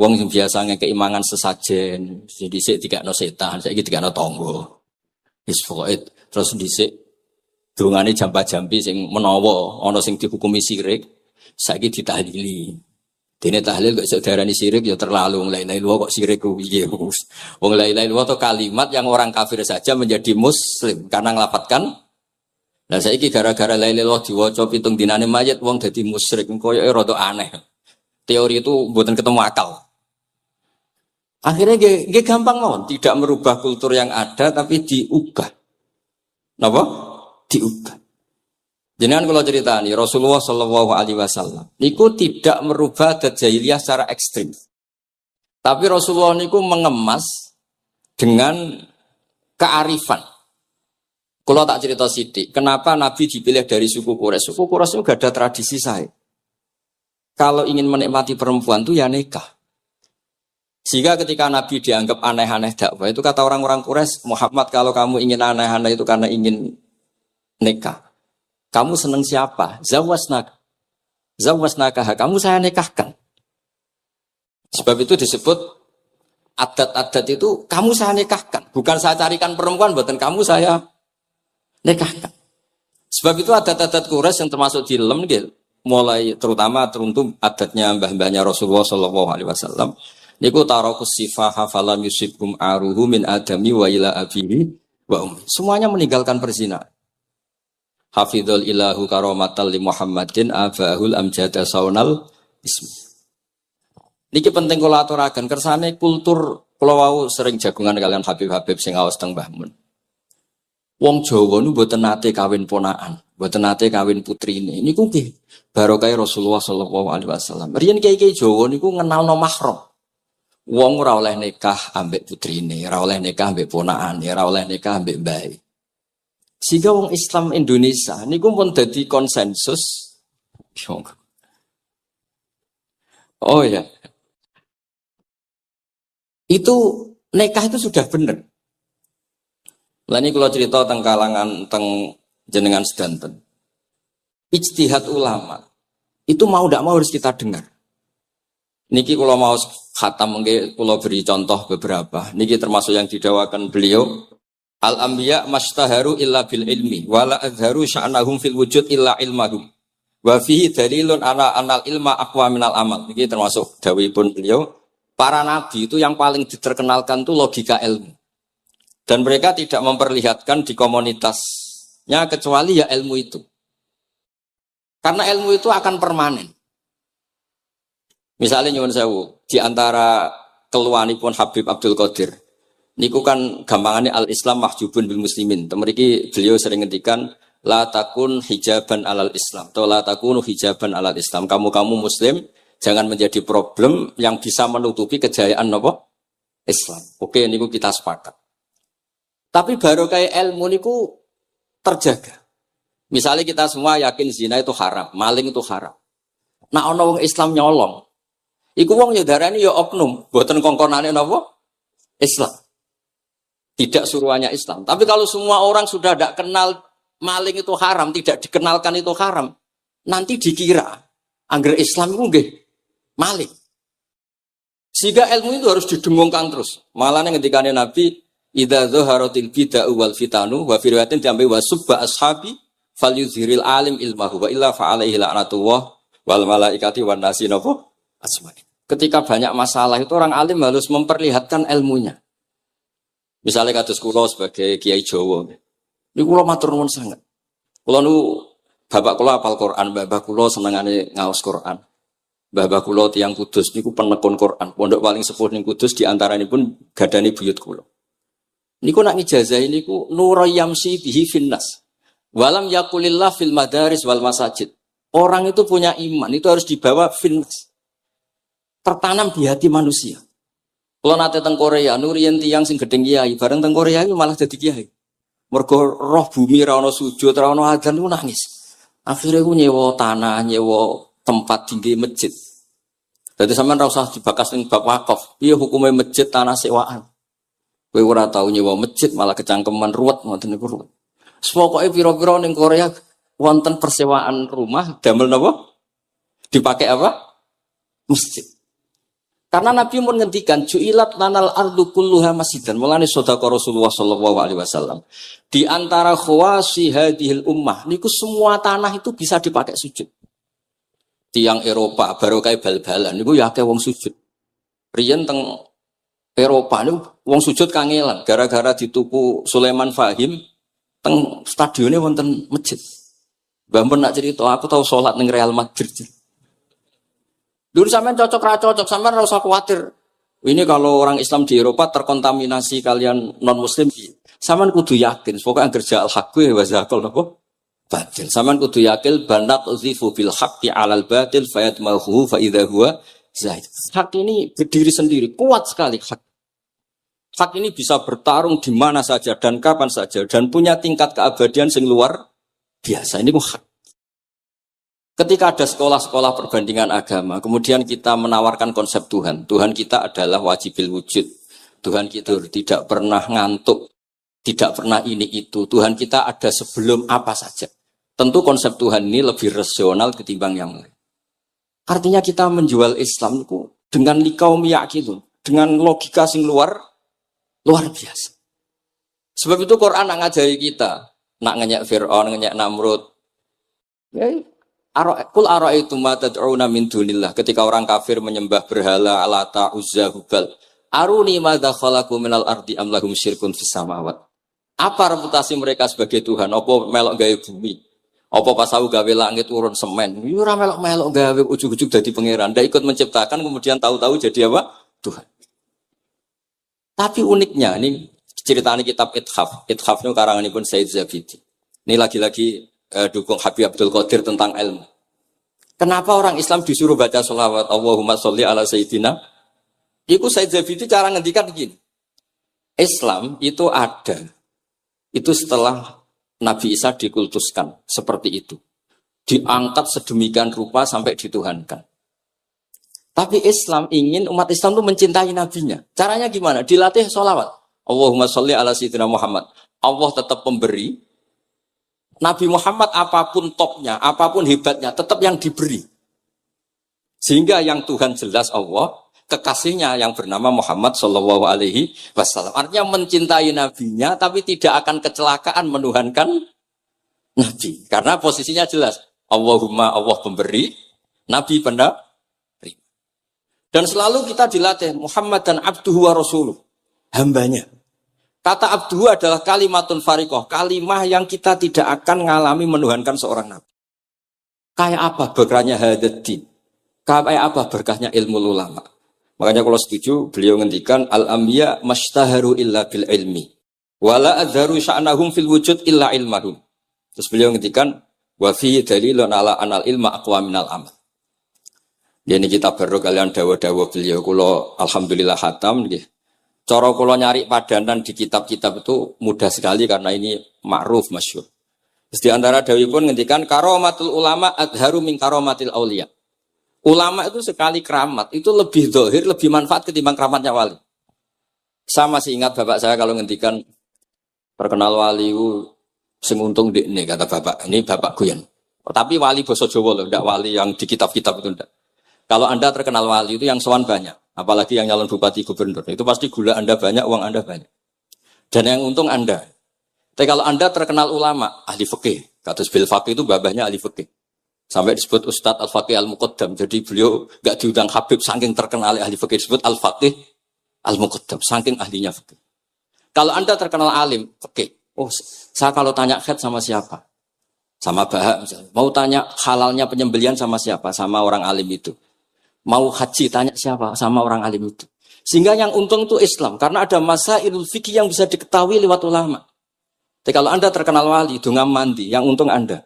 [SPEAKER 2] Wong sing biasanya keimangan sesajen, dhisik dikakno setan, saiki dikakno tangga. Wis pokoke terus dhisik dongane jamba-jambi sing menawa ana sing dihukumi syirik, saiki ditahlili. Dene tahlil kok iso diarani syirik ya terlalu la ilaha illallah kok syirik ku piye. Wong la ilaha illallah itu kalimat yang orang kafir saja menjadi muslim karena ngelafadzkan. Lah saiki gara-gara la ilaha illallah diwaca pitung dinane mayit wong dadi musyrik koyoke rada aneh. Teori itu mboten ketemu akal. Akhirnya nggih gampang mawon, tidak merubah kultur yang ada tapi diubah. Napa? Diubah. Jenengan kalau cerita nih Rasulullah Shallallahu Alaihi Wasallam, niku tidak merubah adat jahiliyah secara ekstrim, tapi Rasulullah niku mengemas dengan kearifan. Kalau tak cerita sidik, kenapa Nabi dipilih dari suku Quraisy? Suku Quraisy itu gak ada tradisi saya. Kalau ingin menikmati perempuan tuh ya nikah. Sehingga ketika Nabi dianggap aneh-aneh dakwah itu kata orang-orang Quraisy, Muhammad kalau kamu ingin aneh-aneh itu karena ingin nikah. Kamu seneng siapa? Zawasnaka. Zawasnaka. Kamu saya nikahkan. Sebab itu disebut adat-adat itu kamu saya nikahkan. Bukan saya carikan perempuan, buatan kamu saya nikahkan. Sebab itu adat-adat Quraisy yang termasuk di lem, mulai terutama teruntuk adatnya mbah-mbahnya Rasulullah Shallallahu Alaihi Wasallam. Niku tarakus sifaha falam yusibhum aruhu min adami wa ila abihi wa ummi. Semuanya meninggalkan perzinahan. Hafidhul ilahu karomatal li Muhammadin abahul amjada saunal ismi. Niki penting kula aturaken kersane kultur kula wau sering jagungan kalian Habib-habib sing aos teng Mbah Mun. Wong Jawa nu mboten nate kawin ponakan, mboten nate kawin putrine. Niku nggih barokah Rasulullah sallallahu alaihi wasallam. Riyen kiai-kiai Jawa niku ngenalno mahram. Wong ora oleh nikah ambek putrine, ora oleh nikah ambek ponakane, ora oleh nikah ambek mbae. Sehingga wong Islam Indonesia niku pun dadi konsensus. Oh ya. Itu nikah itu sudah benar. Lah ini kalau cerita tentang kalangan tentang jenengan sedanten. Ijtihad ulama itu mau tidak mau harus kita dengar. Niki kalau mau khatam nggih kula beri contoh beberapa. Niki termasuk yang didawakan beliau. Al-anbiya mastaharu illa bil ilmi wala azharu sya'nahum fil wujud illa ilmahum. Wa fihi dalilun ana anal ilma aqwa minal amal. Niki termasuk dawuhipun beliau, para nabi itu yang paling diterkenalkan itu logika ilmu. Dan mereka tidak memperlihatkan di komunitasnya kecuali ya ilmu itu. Karena ilmu itu akan permanen. Misalnya nyuwun sewu, di antara keluhanipun Habib Abdul Qadir niku kan gampangannya al-Islam mahjubun bil muslimin. Temeriki beliau sering ngendikan la takun hijaban alal Islam atau la takunu hijaban alal Islam. Kamu muslim jangan menjadi problem yang bisa menutupi kejayaan apa? Islam. Oke, niku kita sepakat. Tapi baru kayak ilmu niku terjaga. Misalnya kita semua yakin zina itu haram, maling itu haram. Nah ono wong Islam nyolong. Iku wong ya darani ya oknum, mboten kongkonane napa? Islam. Tidak suruhannya Islam. Tapi kalau semua orang sudah tidak kenal maling itu haram, tidak dikenalkan itu haram, nanti dikira angger Islam itu nggih maling. Sehingga ilmu itu harus didengungkan terus. Malah ngendikane Nabi, idza dzaharatil bid'u wal fitanu wa fi riwayatin diambil wa subba ashabi falyuzhiril alim ilmahu wa illa fa alaihi la'natullah wal malaikati wan nasi asma'i. Ketika banyak masalah itu orang alim harus memperlihatkan ilmunya. Misalnya kados kula sebagai kiai Jawa. Niku kula matur nuwun sanget. Kula nu bapak kula hafal Quran, bapak kula senengane ngaos Quran. Bapak kula tiyang Kudus niku penekun Quran. Pondok paling sepuh ning Kudus di antaranipun gadani buyut kula. Niku nak ngijazahi niku nurayamsi bihi finnas. Walam yakulillah fil madaris wal masajid. Orang itu punya iman, itu harus dibawa finnas. Tertanam di hati manusia. Kalau nate teng Korea, nurian tiang sing gedeng kiai, bareng teng Korea itu malah jadi kiai. Mergo roh bumi ra ono sujud, ra ono adzan ku nangis. Akhirnya ku nyewa tanah, nyewa tempat tinggi masjid. Jadi sampean ra usah dibakas ning bab wakaf. Piye hukume masjid tanah sewaan? Kowe ora tau nyewa masjid malah kecangkeman ruwet ngoten niku ruwet. Pokoke pira-pira ning Korea wonten persewaan rumah damel napa? Dipakai apa? Masjid. Karena Nabi pun ngendikan ju'ilat lanal ardu kulluha masjidan. Mulane sedekah Rasulullah sallallahu alaihi wasallam. Di antara khawasi hadhil ummah niku semua tanah itu bisa dipakai sujud. Tiang Eropa baru kayak bal-balan niku ya akeh wong sujud. Riyen teng Eropa niku wong sujud kangelan gara-gara dituku Sulaiman Fahim teng stadionnya wonten masjid. Mbah mun nak cerita aku tahu salat ning Real Madrid. Dulu sampean cocok ra cocok, sampean ora usah khawatir. Ini kalau orang Islam di Eropa terkontaminasi kalian non muslim, sampean kudu yakin, pokoknya kerja al-haqqi wa zakal napa? Batil. Sampean kudu yakin banat uzifu bil haqqi 'alal batil fayatmahu fa idza huwa zahid. Hak ini berdiri sendiri, kuat sekali hak. Hak ini bisa bertarung di mana saja dan kapan saja dan punya tingkat keabadian sing luar biasa. Ini hak. Ketika ada sekolah-sekolah perbandingan agama, kemudian kita menawarkan konsep Tuhan. Tuhan kita adalah wajibil wujud. Tuhan kita tidak pernah ngantuk, tidak pernah ini itu. Tuhan kita ada sebelum apa saja. Tentu konsep Tuhan ini lebih rasional ketimbang yang lain. Artinya kita menjual Islam itu dengan likaum yakin, dengan logika sing luar biasa. Sebab itu Quran nak ngajari kita, nak ngenyek Fir'aun, ngenyek Namrud. Ya, Kul ara'aitum ma tad'una min dunillah. Ketika orang kafir menyembah berhala Lata, Uzza, Hubal. Aruni madza khalaqu minal ardi am lahum syirkun fis samawat. Apa reputasi mereka sebagai Tuhan? Apa melok gawe bumi? Apa pas tahu gawe langit urun semen? Yo ora melok-melok gawe ujug-ujug dadi pangeran. Ndak ikut menciptakan kemudian tahu-tahu jadi apa? Tuhan. Tapi uniknya ini ceritanya kitab Ithaf. Ithaf itu karanganipun Said Zabidi. Ini lagi-lagi dukung Habib Abdul Qadir tentang ilmu. Kenapa orang Islam disuruh baca sholawat Allahumma sholli ala Sayyidina? Itu Said Zabidi cara ngendikan begini. Islam itu ada. Itu setelah Nabi Isa dikultuskan. Seperti itu. Diangkat sedemikian rupa sampai dituhankan. Tapi Islam ingin umat Islam itu mencintai nabinya. Caranya gimana? Dilatih sholawat. Allahumma sholli ala Sayyidina Muhammad. Allah tetap pemberi. Nabi Muhammad apapun topnya, apapun hebatnya, tetap yang diberi. Sehingga yang Tuhan jelas Allah, kekasihnya yang bernama Muhammad Shallallahu Alaihi Wasallam. Artinya mencintai nabinya, tapi tidak akan kecelakaan menuhankan nabi. Karena posisinya jelas. Allahumma Allah pemberi, nabi penerima. Dan selalu kita dilatih Muhammad dan abduhu wa rasuluh, hambanya. Kata abduhu adalah kalimatun farikoh, kalimah yang kita tidak akan ngalami menuhankan seorang nabi. Kayak apa berkahnya hadati? Kayak apa berkahnya ilmu ulama? Makanya kalau setuju, beliau ngendikan al-ambiya mashtaharu illa bil ilmi, wala adharu sya'nahum fil wujud illa ilmahum. Terus beliau ngendikan wa fi dalilun ala anal ilma aqwa minal amal. Ini kita baru kalian dawa-dawa beliau. Kalau alhamdulillah khatam nggih. Cara kula nyari padanan di kitab-kitab itu mudah sekali karena ini ma'ruf masyhur. Terus di antara dawuhipun ngendikan karomatul ulama adharu min karomatil auliya. Ulama itu sekali keramat itu lebih zahir, lebih manfaat ketimbang keramatnya wali. Sama masih ingat bapak saya kalau ngendikan terkenal wali sing untung dekne kata bapak. Ini bapak Guyan. Tapi wali basa Jawa loh, ndak wali yang di kitab-kitab itu ndak. Kalau Anda terkenal wali itu yang sowan banyak. Apalagi yang nyalon bupati gubernur. Itu pasti gula Anda banyak, uang Anda banyak. Dan yang untung Anda. Tapi kalau Anda terkenal ulama, ahli fikih. Kata bil faqih itu babahnya ahli fikih. Sampai disebut Ustadz Al-Faqih Al-Muqaddam. Jadi beliau gak diundang Habib saking terkenal ahli fikih. Disebut Al-Faqih Al-Muqaddam. Saking ahlinya fikih. Kalau Anda terkenal alim, fikih. Oh, saya kalau tanya khed sama siapa? Sama Bahak misalnya. Mau tanya halalnya penyembelian sama siapa? Sama orang alim itu. Mau haji tanya siapa? Sama orang alim itu. Sehingga yang untung itu Islam. Karena ada masailul fikih yang bisa diketahui lewat ulama. Jadi kalau Anda terkenal wali, dunga mandi, yang untung Anda.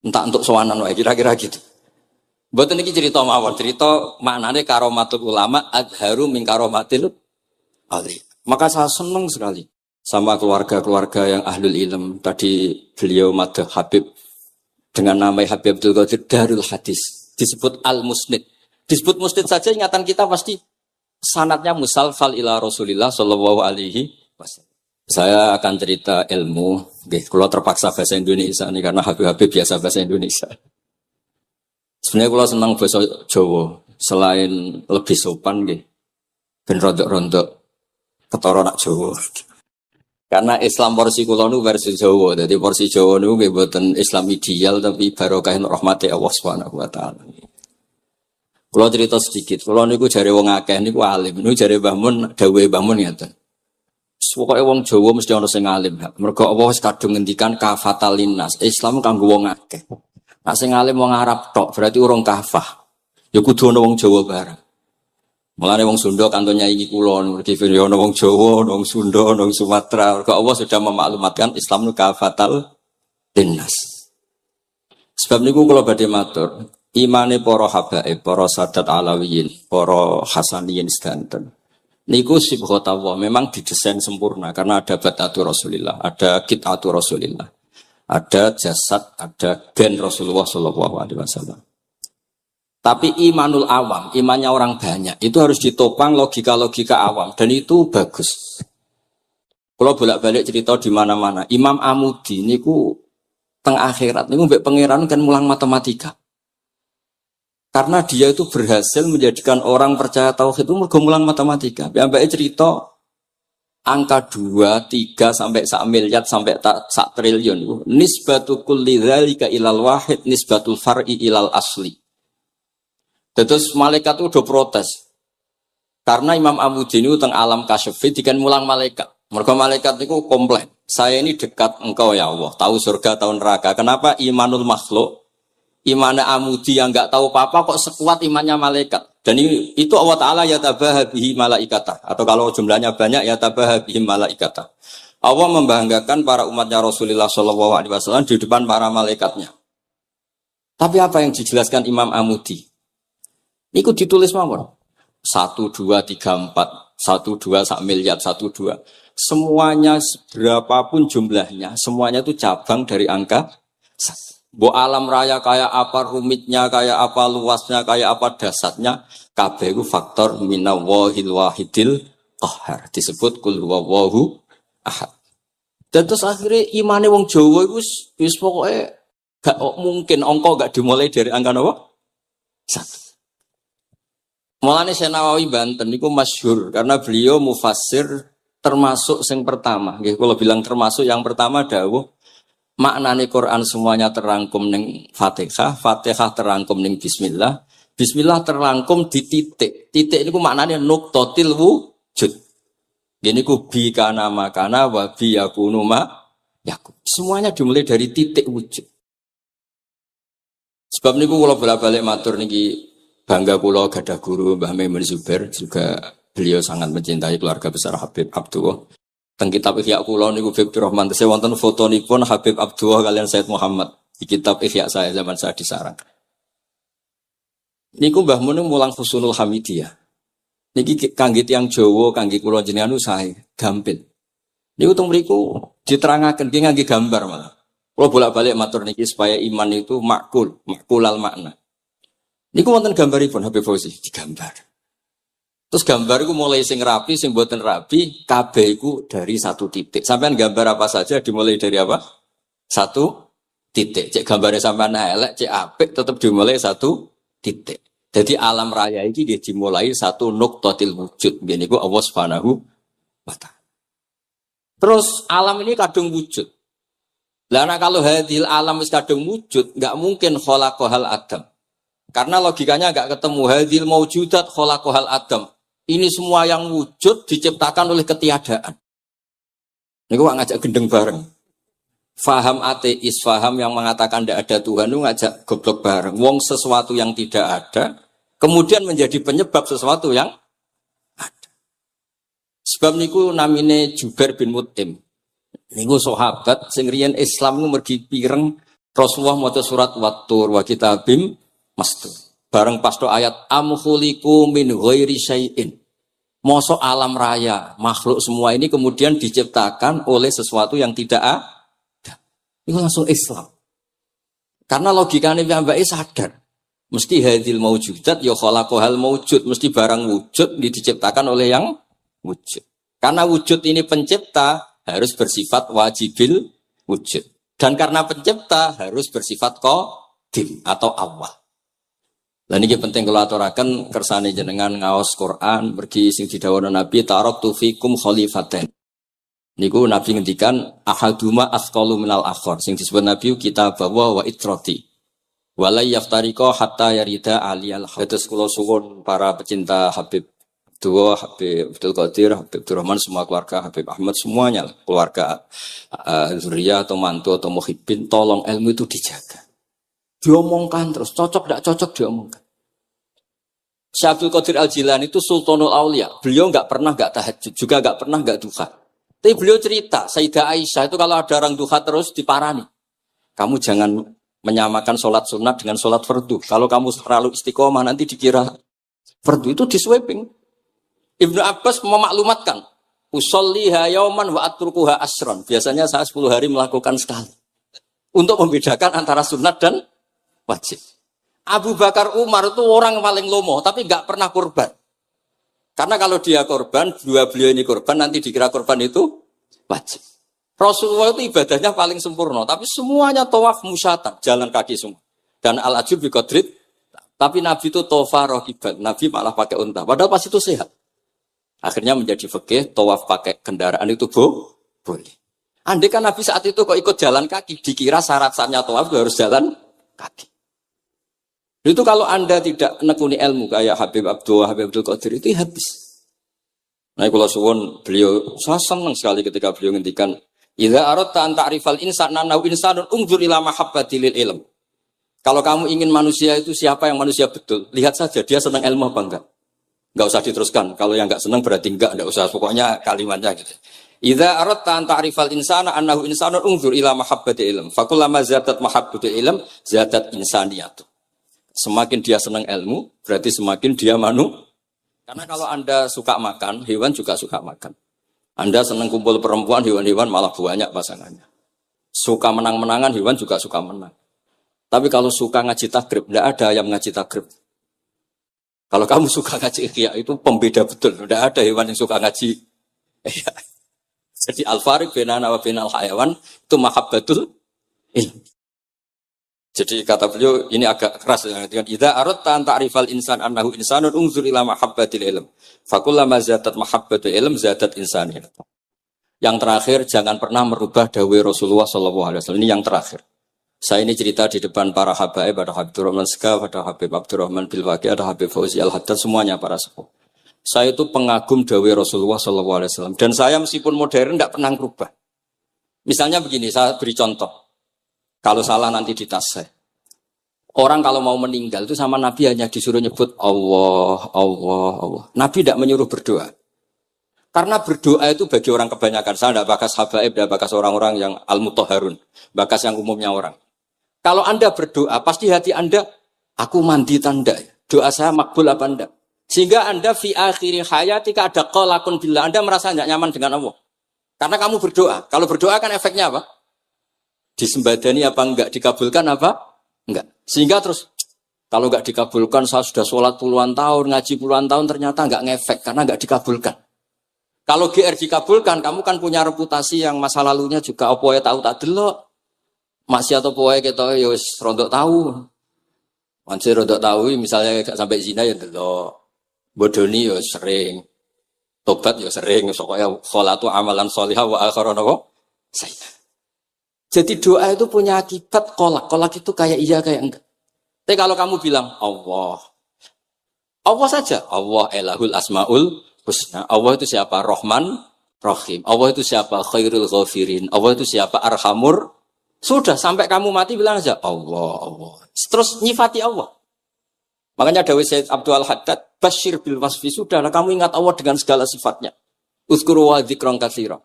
[SPEAKER 2] Entah untuk sowanan wae kira-kira gitu. Mboten iki cerita mawon, cerita maknane karomatul ulama adharu min karomatil ali. Maka saya senang sekali sama keluarga-keluarga yang ahlul ilm. Tadi beliau madah Habib dengan nama Habib Abdul Qadir Darul Hadis. Disebut Al-Musnid. Disebut musnid saja ingatan kita pasti sanadnya musalsal ila Rasulillah sallallahu alaihi wasallam. Saya akan cerita ilmu. Oke, kalau terpaksa bahasa Indonesia nih karena Habib biasa bahasa Indonesia. Sebenarnya kalau senang bahasa Jawa, selain lebih sopan, gitu, ben rontok-rontok ketara nak Jawa. Karena Islam porsi kula nu versi Jawa, jadi porsi Jawa nu nggih boten Islam ideal tapi barokah rahmati Allah Subhanahu wa taala. Kula cerita sedikit, kula niku jare wong akeh niku alim, niku jare Mbah Mun dawuhe Mbah Mun ngeten. Pokoke wong Jawa mesti ana sing alim. Mergo Allah wis kadung ngendikan kafatalinas, Islam kanggo wong akeh. Nek sing alim wong Arab tok, berarti urung kafah. Ya kudu ana wong Jawa bareng. Mulane wong Sunda kanton nyai kula mergi ana wong Jawa, ana wong Sunda, ana wong Sumatera. Mergo Allah sudah memaklumatkan Islam nu kafatal linnas. Sebab niku kula badhe matur, imane para habaib, para sadat alawiyin, para hasaniyin sedanten. Niku sibghatullah memang didesain sempurna karena ada batatu Rasulillah, ada kitatu Rasulillah, ada jasad, ada gen Rasulullah sallallahu alaihi wasallam. Tapi imanul awam, imannya orang banyak, itu harus ditopang logika-logika awam dan itu bagus. Kalau bolak-balik cerita di mana-mana, Imam Amudi niku teng akhirat niku mbek pangeran kan mulang matematika. Karena dia itu berhasil menjadikan orang percaya tauhid itu mergo mulang matematika. Mbake cerita angka 2, 3 sampai 1 miliar sampai 1 triliun. Nisbatu kulli dzalika ilal wahid nisbatul far'i ilal asli. Terus malaikat itu udah protes. Karena Imam Amudi ini teng alam kasyafi dikan mulang malaikat. Mereka malaikat itu komplain. Saya ini dekat engkau ya Allah. Tahu surga, tahu neraka. Kenapa imanul makhluk? Imannya Amudi yang enggak tahu apa-apa kok sekuat imannya malaikat. Dan itu Allah Ta'ala yatabaha bihi malaikata. Atau kalau jumlahnya banyak yatabaha bihi malaikata. Allah membanggakan para umatnya Rasulullah SAW di depan para malaikatnya. Tapi apa yang dijelaskan Imam Amudi? Niku ditulis mawon. 1, 2, 3, 4. 1, 2, 1 miliar, 1, 2. Semuanya berapapun jumlahnya, semuanya itu cabang dari angka 1. Bo alam raya kayak apa rumitnya, kayak apa luasnya, kayak apa dasarnya, kabeh itu faktor minawahil wahidil qahar. Disebut kul huwallahu ahad. Dan terus akhirnya imane wong Jawa itu wis pokoke gak mungkin angka gak dimulai dari angka napa? 1. Mulane Syekh Nawawi Banten niku masyhur karena beliau mufassir termasuk yang pertama. Nggih kula bilang termasuk yang pertama dawuh maknane Quran semuanya terangkum ning Fatihah, Fatihah terangkum ning bismillah, bismillah terangkum di titik. Titik niku maknane nuqtatil wujud. Nggih niku bi kana makana wa bi yakunu ma yakun. Semuanya dimulai dari titik wujud. Sebab niku kula bolak-balik matur niki bangga kula gadah guru Mbah Maimun Zubair, juga beliau sangat mencintai keluarga besar Habib Abdullah. Teng kitab Ihya kula niku Habib Rahman tesih wonten fotonipun Habib Abdullah kalian Said Muhammad di kitab Ihya saya zaman saya di Sarang. Niku Mbah Mun mulang Husnul Hamidiyah. Niki kangge tiyang Jawa, kangge kula jenengan sae gampil. Niku teng mriku diterangaken nggih ngangge gambar malah. Kula bolak-balik matur niki supaya iman itu makulal makna. Niku wonten gambaripun Habib Fauzi digambar. Terus gambar iku mulai sing rapi, sing boten rapi, kabeh iku dari 1 titik. Sampean gambar apa saja dimulai dari apa? 1 titik. Cek gambare sampean elek, cek apik tetep dimulai 1 titik. Jadi alam raya iki dimulai 1 nuqtatil wujud. Niku Allah Subhanahu wa taala. Terus alam ini kadung wujud. Lah kalau hadil alam wis kadung wujud, enggak mungkin khalaqahal adam. Karena logikanya enggak ketemu hadil maujudat khalaqahal adam. Ini semua yang wujud diciptakan oleh ketiadaan. Niku ngajak gendeng bareng. Faham ateis, faham yang mengatakan tidak ada Tuhan, itu ngajak goblok bareng. Wong sesuatu yang tidak ada, kemudian menjadi penyebab sesuatu yang ada. Sebab niku namine Jubair bin Mut'im. Niku sahabat sing riyen Islam niku mergi pireng Rasulullah maca surat Wat-Tur wa kitabim mastur. Bareng pas ayat am khuliqu min ghairi syai'in. Mosok alam raya, makhluk semua ini kemudian diciptakan oleh sesuatu yang tidak ada. Itu langsung Islam. Karena logikanya mbak sadar. Mesti hadil maujudat ya khalaqahal maujud, mesti barang wujud diciptakan oleh yang wujud. Karena wujud ini pencipta, harus bersifat wajibil wujud. Dan karena pencipta harus bersifat qadim atau awal. Dan ini penting kalau aturaken kersane jenengan ngaos Quran pergi sing didhawuhna Nabi taraktu fikum khalifaten. Niku Nabi ngendikan ahaduma asqalu minal akhar. Sing disebut Nabi kitab wa itrati. Wala yaftariqa hatta yarida aliyal haud. Terus kula suwun para pecinta Habib Dua, Habib Abdul Qadir, Habib Abdurrahman, semua keluarga Habib Ahmad semuanya lah. Keluarga zuriyah atau mantu atau muhibbin, tolong ilmu itu dijaga. Diomongkan terus, cocok tidak cocok diomongkan. Syekh Abdul Qadir Al-Jilani itu Sultanul Aulia. Beliau nggak pernah nggak tahajud, juga nggak pernah nggak duha. Tapi beliau cerita, Sayyidah Aisyah itu kalau ada orang duha terus diparani. Kamu jangan menyamakan sholat sunat dengan sholat fardu. Kalau kamu terlalu istiqomah nanti dikira fardu itu diswiping. Ibnu Abbas memaklumatkan, usolliha yauman wa atrukuha asron. Biasanya saya 10 hari melakukan sekali. Untuk membedakan antara sunat dan wajib. Abu Bakar Umar itu orang paling lomo, tapi nggak pernah kurban. Karena kalau dia korban, beliau ini korban, nanti dikira korban itu wajib. Rasulullah itu ibadahnya paling sempurna, tapi semuanya tawaf musyatan, jalan kaki semua. Dan al-ajub bi qadrit, tapi Nabi itu tofa rohiban, Nabi malah pakai unta, padahal pas itu sehat. Akhirnya menjadi fikih, tawaf pakai kendaraan itu boleh. Andai kan Nabi saat itu kok ikut jalan kaki, dikira syarat-syaratnya tawaf harus jalan kaki. Itu kalau Anda tidak menekuni ilmu kayak Habib Abdul Qadir itu habis. Nah, kalau suwun beliau, saya senang sekali ketika beliau ngendikan, idza aradta an ta'rifal insana nahu insanun unzur ila mahabbati lil ilm. Kalau kamu ingin manusia itu siapa yang manusia betul, lihat saja dia senang ilmu apa enggak. Enggak usah diteruskan. Kalau yang enggak senang berarti enggak usah. Pokoknya kalimatnya gitu. Idza aradta an ta'rifal insana annahu insanun unzur ila mahabbati ilm. Fakullama zadat mahabbatu ilm zadat insaniyatu. Semakin dia senang ilmu, berarti semakin dia Karena kalau Anda suka makan, hewan juga suka makan. Anda senang kumpul perempuan, hewan-hewan malah banyak pasangannya. Suka menang-menangan, hewan juga suka menang. Tapi kalau suka ngaji takrib, tidak ada yang ngaji takrib. Kalau kamu suka ngaji ikhya, itu pembeda betul. Tidak ada hewan yang suka ngaji. Jadi al-fariq bainana wa bainal hayawan itu mahabbatul ilm. Jadi kata beliau ini agak keras dengan idza aradta an ta'rifal insan annahu insanun unzur ila mahabbatil ilm. Fakullama zadat mahabbatul ilm zadat insaniyah. Yang terakhir jangan pernah merubah dawai Rasulullah sallallahu alaihi wasallam. Ini yang terakhir. Saya ini cerita di depan para habaib, ada Habib Abdurrahman Sekaf, ada Habib Abdurrahman Bilwaqi, ada Habib Fauzi Al-Haddad, semuanya para sepuh. Saya itu pengagum dawai Rasulullah sallallahu alaihi wasallam dan saya meskipun modern tidak pernah merubah. Misalnya begini, saya beri contoh. Kalau salah nanti ditas saya. Orang kalau mau meninggal itu sama Nabi hanya disuruh nyebut Allah, Allah, Allah. Nabi tidak menyuruh berdoa. Karena berdoa itu bagi orang kebanyakan. Saya tidak bakas habaib, tidak bakas orang-orang yang al-mutahharun. Bakas yang umumnya orang. Kalau Anda berdoa, pasti hati Anda, aku mandi tanda. Doa saya makbul apa enggak? Sehingga Anda fi akhiri hayatika ada qalakun billah. Anda merasa tidak nyaman dengan Allah. Karena kamu berdoa. Kalau berdoa kan efeknya apa? Disembadani apa enggak, dikabulkan apa? Enggak. Sehingga terus, kalau enggak dikabulkan, saya sudah sholat puluhan tahun, ngaji puluhan tahun, ternyata enggak ngefek, karena enggak dikabulkan. Kalau GR dikabulkan, kamu kan punya reputasi yang masa lalunya juga, apa ya tahu tak delok. Masih atau apa ya kita ya rontok tahu. Masih rontok tahu, misalnya enggak sampai zina ya delok. Bodoni ya sering. Tobat ya sering. Pokoknya sholatu amalan sholihah wa akharana wa sayyidah. Jadi doa itu punya akibat kolak. Kolak itu kayak iya, kayak enggak. Tapi kalau kamu bilang Allah. Allah saja. Allah elahul asma'ul husna. Allah itu siapa? Rahman, Rahim. Allah itu siapa? Khairul ghafirin. Allah itu siapa? Arhamur. Sudah, sampai kamu mati bilang aja Allah, Allah. Terus nyifati Allah. Makanya Dawei Sayyid Abdul Haddad, Bashir bil wasfi. Sudahlah, kamu ingat Allah dengan segala sifatnya. Uzkuru wa dzikran katsira.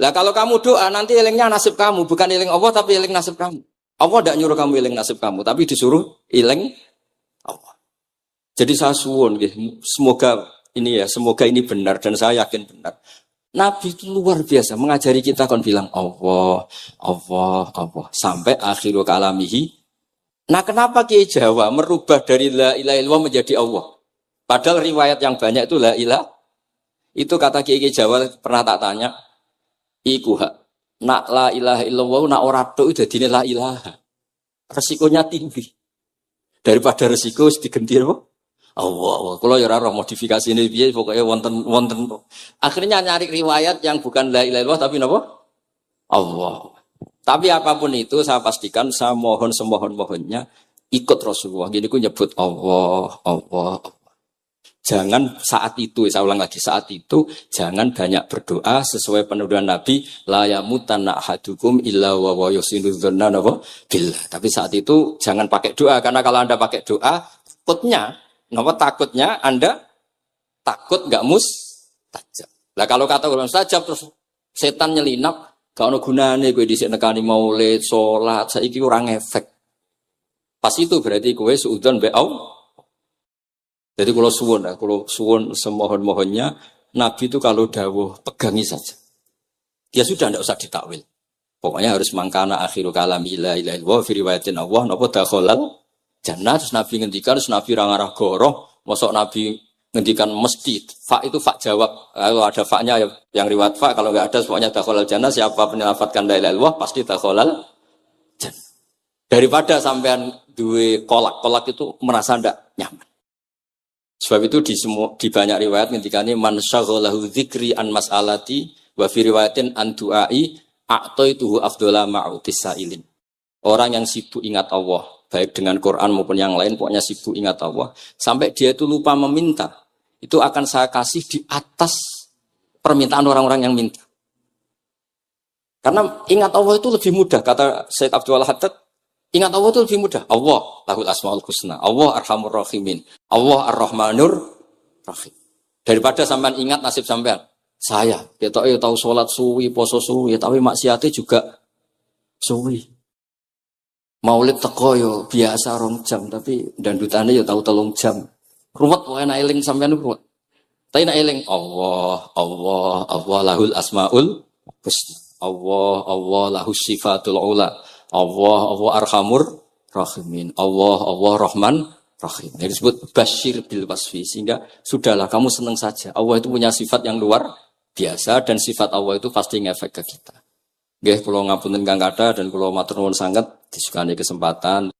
[SPEAKER 2] Lah kalau kamu doa nanti elingnya nasib kamu, bukan eling Allah tapi eling nasib kamu. Allah tidak nyuruh kamu eling nasib kamu, tapi disuruh eling Allah. Jadi saya suwun, semoga ini benar dan saya yakin benar. Nabi itu luar biasa mengajari kita kan bilang Allah, Allah, Allah sampai akhirul kalamihi. Nah kenapa Kiai Jawa merubah dari la ilaha illallah menjadi Allah? Padahal riwayat yang banyak itu la ilah. Itu kata Kiai Jawa pernah tak tanya. iku hak. Nak la ilaha illallah nak ora tok dadine la ilaha. Resikonya tinggi. Daripada resiko digenti apa? Allah. Kalau ya ora modifikasi ini piye pokoknya wonten. Akhirnya nyari riwayat yang bukan la ilaha illallah tapi napa? Allah. Tapi apapun itu saya pastikan saya mohon semohon-mohonnya ikut Rasulullah. Gini ku nyebut Allah. Jangan saat itu, saya ulang lagi, saat itu jangan banyak berdoa sesuai penuduhan Nabi la yamutanna ahadukum illa wa yusinu dzanna billah. Tapi saat itu jangan pakai doa karena kalau Anda pakai doa takutnya Anda takut enggak mustajab. Lah kalau kata orang mustajab terus setan nyelinap, gak ono gunane kowe dhisik nekani maulid, salat, saiki ora ngefek. Pas itu berarti kowe suudzon be Allah. Jadi kalau suwun semohon-mohonnya, Nabi itu kalau dawuh pegangi saja. Dia sudah tidak usah ditakwil. Pokoknya harus mangkana akhiru kalami la ilaha illallah fi riwayatin Allah napa dakhalal jannah. Terus Nabi ngendikan, terus Nabi rangarah goroh, mosok Nabi ngendikan mesti fa itu fa jawab. Kalau ada fa-nya yang riwayat fa, kalau enggak ada pokoknya dakhalal jannah, siapa penyelafatkan la ilaha illallah pasti dakhalal jannah. Daripada sampean duwe kolak itu merasa ndak nyaman. Sebab itu di banyak riwayat ngendikane man syaghalahu dzikri an mas'alati wa fi riwayatin an du'ai a'taituhu afdhala ma'utis sa'ilin. Orang yang sibuk ingat Allah, baik dengan Quran maupun yang lain, pokoknya sibuk ingat Allah, sampai dia itu lupa meminta, itu akan saya kasih di atas permintaan orang-orang yang minta. Karena ingat Allah itu lebih mudah, kata Syekh Abdul Haddad. Ingat Allah itu lebih mudah. Allah lahul asmaul husna. Allah arhamur rahimin. Allah ar-rahmanur rahim. Daripada sampean ingat nasib sampean. Saya, kita tahu sholat suwi, poso suwi, tapi maksiatnya juga suwi. Maulid teko yo biasa 2 jam, tapi dandutane yo tahu 3 jam. Ruwet wae nek eling sampean ruwet. Tapi nek eling Allah lahul asmaul husna. Allah lahus sifatul ula. Allah arhamur rahimin. Allah rahman rahim. Ini disebut basyir bil wasfi. Sehingga sudahlah kamu senang saja. Allah itu punya sifat yang luar biasa dan sifat Allah itu pasti ngefek ke kita. Nggih, kula ngapunten Kang Kada dan kula matur nuwun sanget disukani kesempatan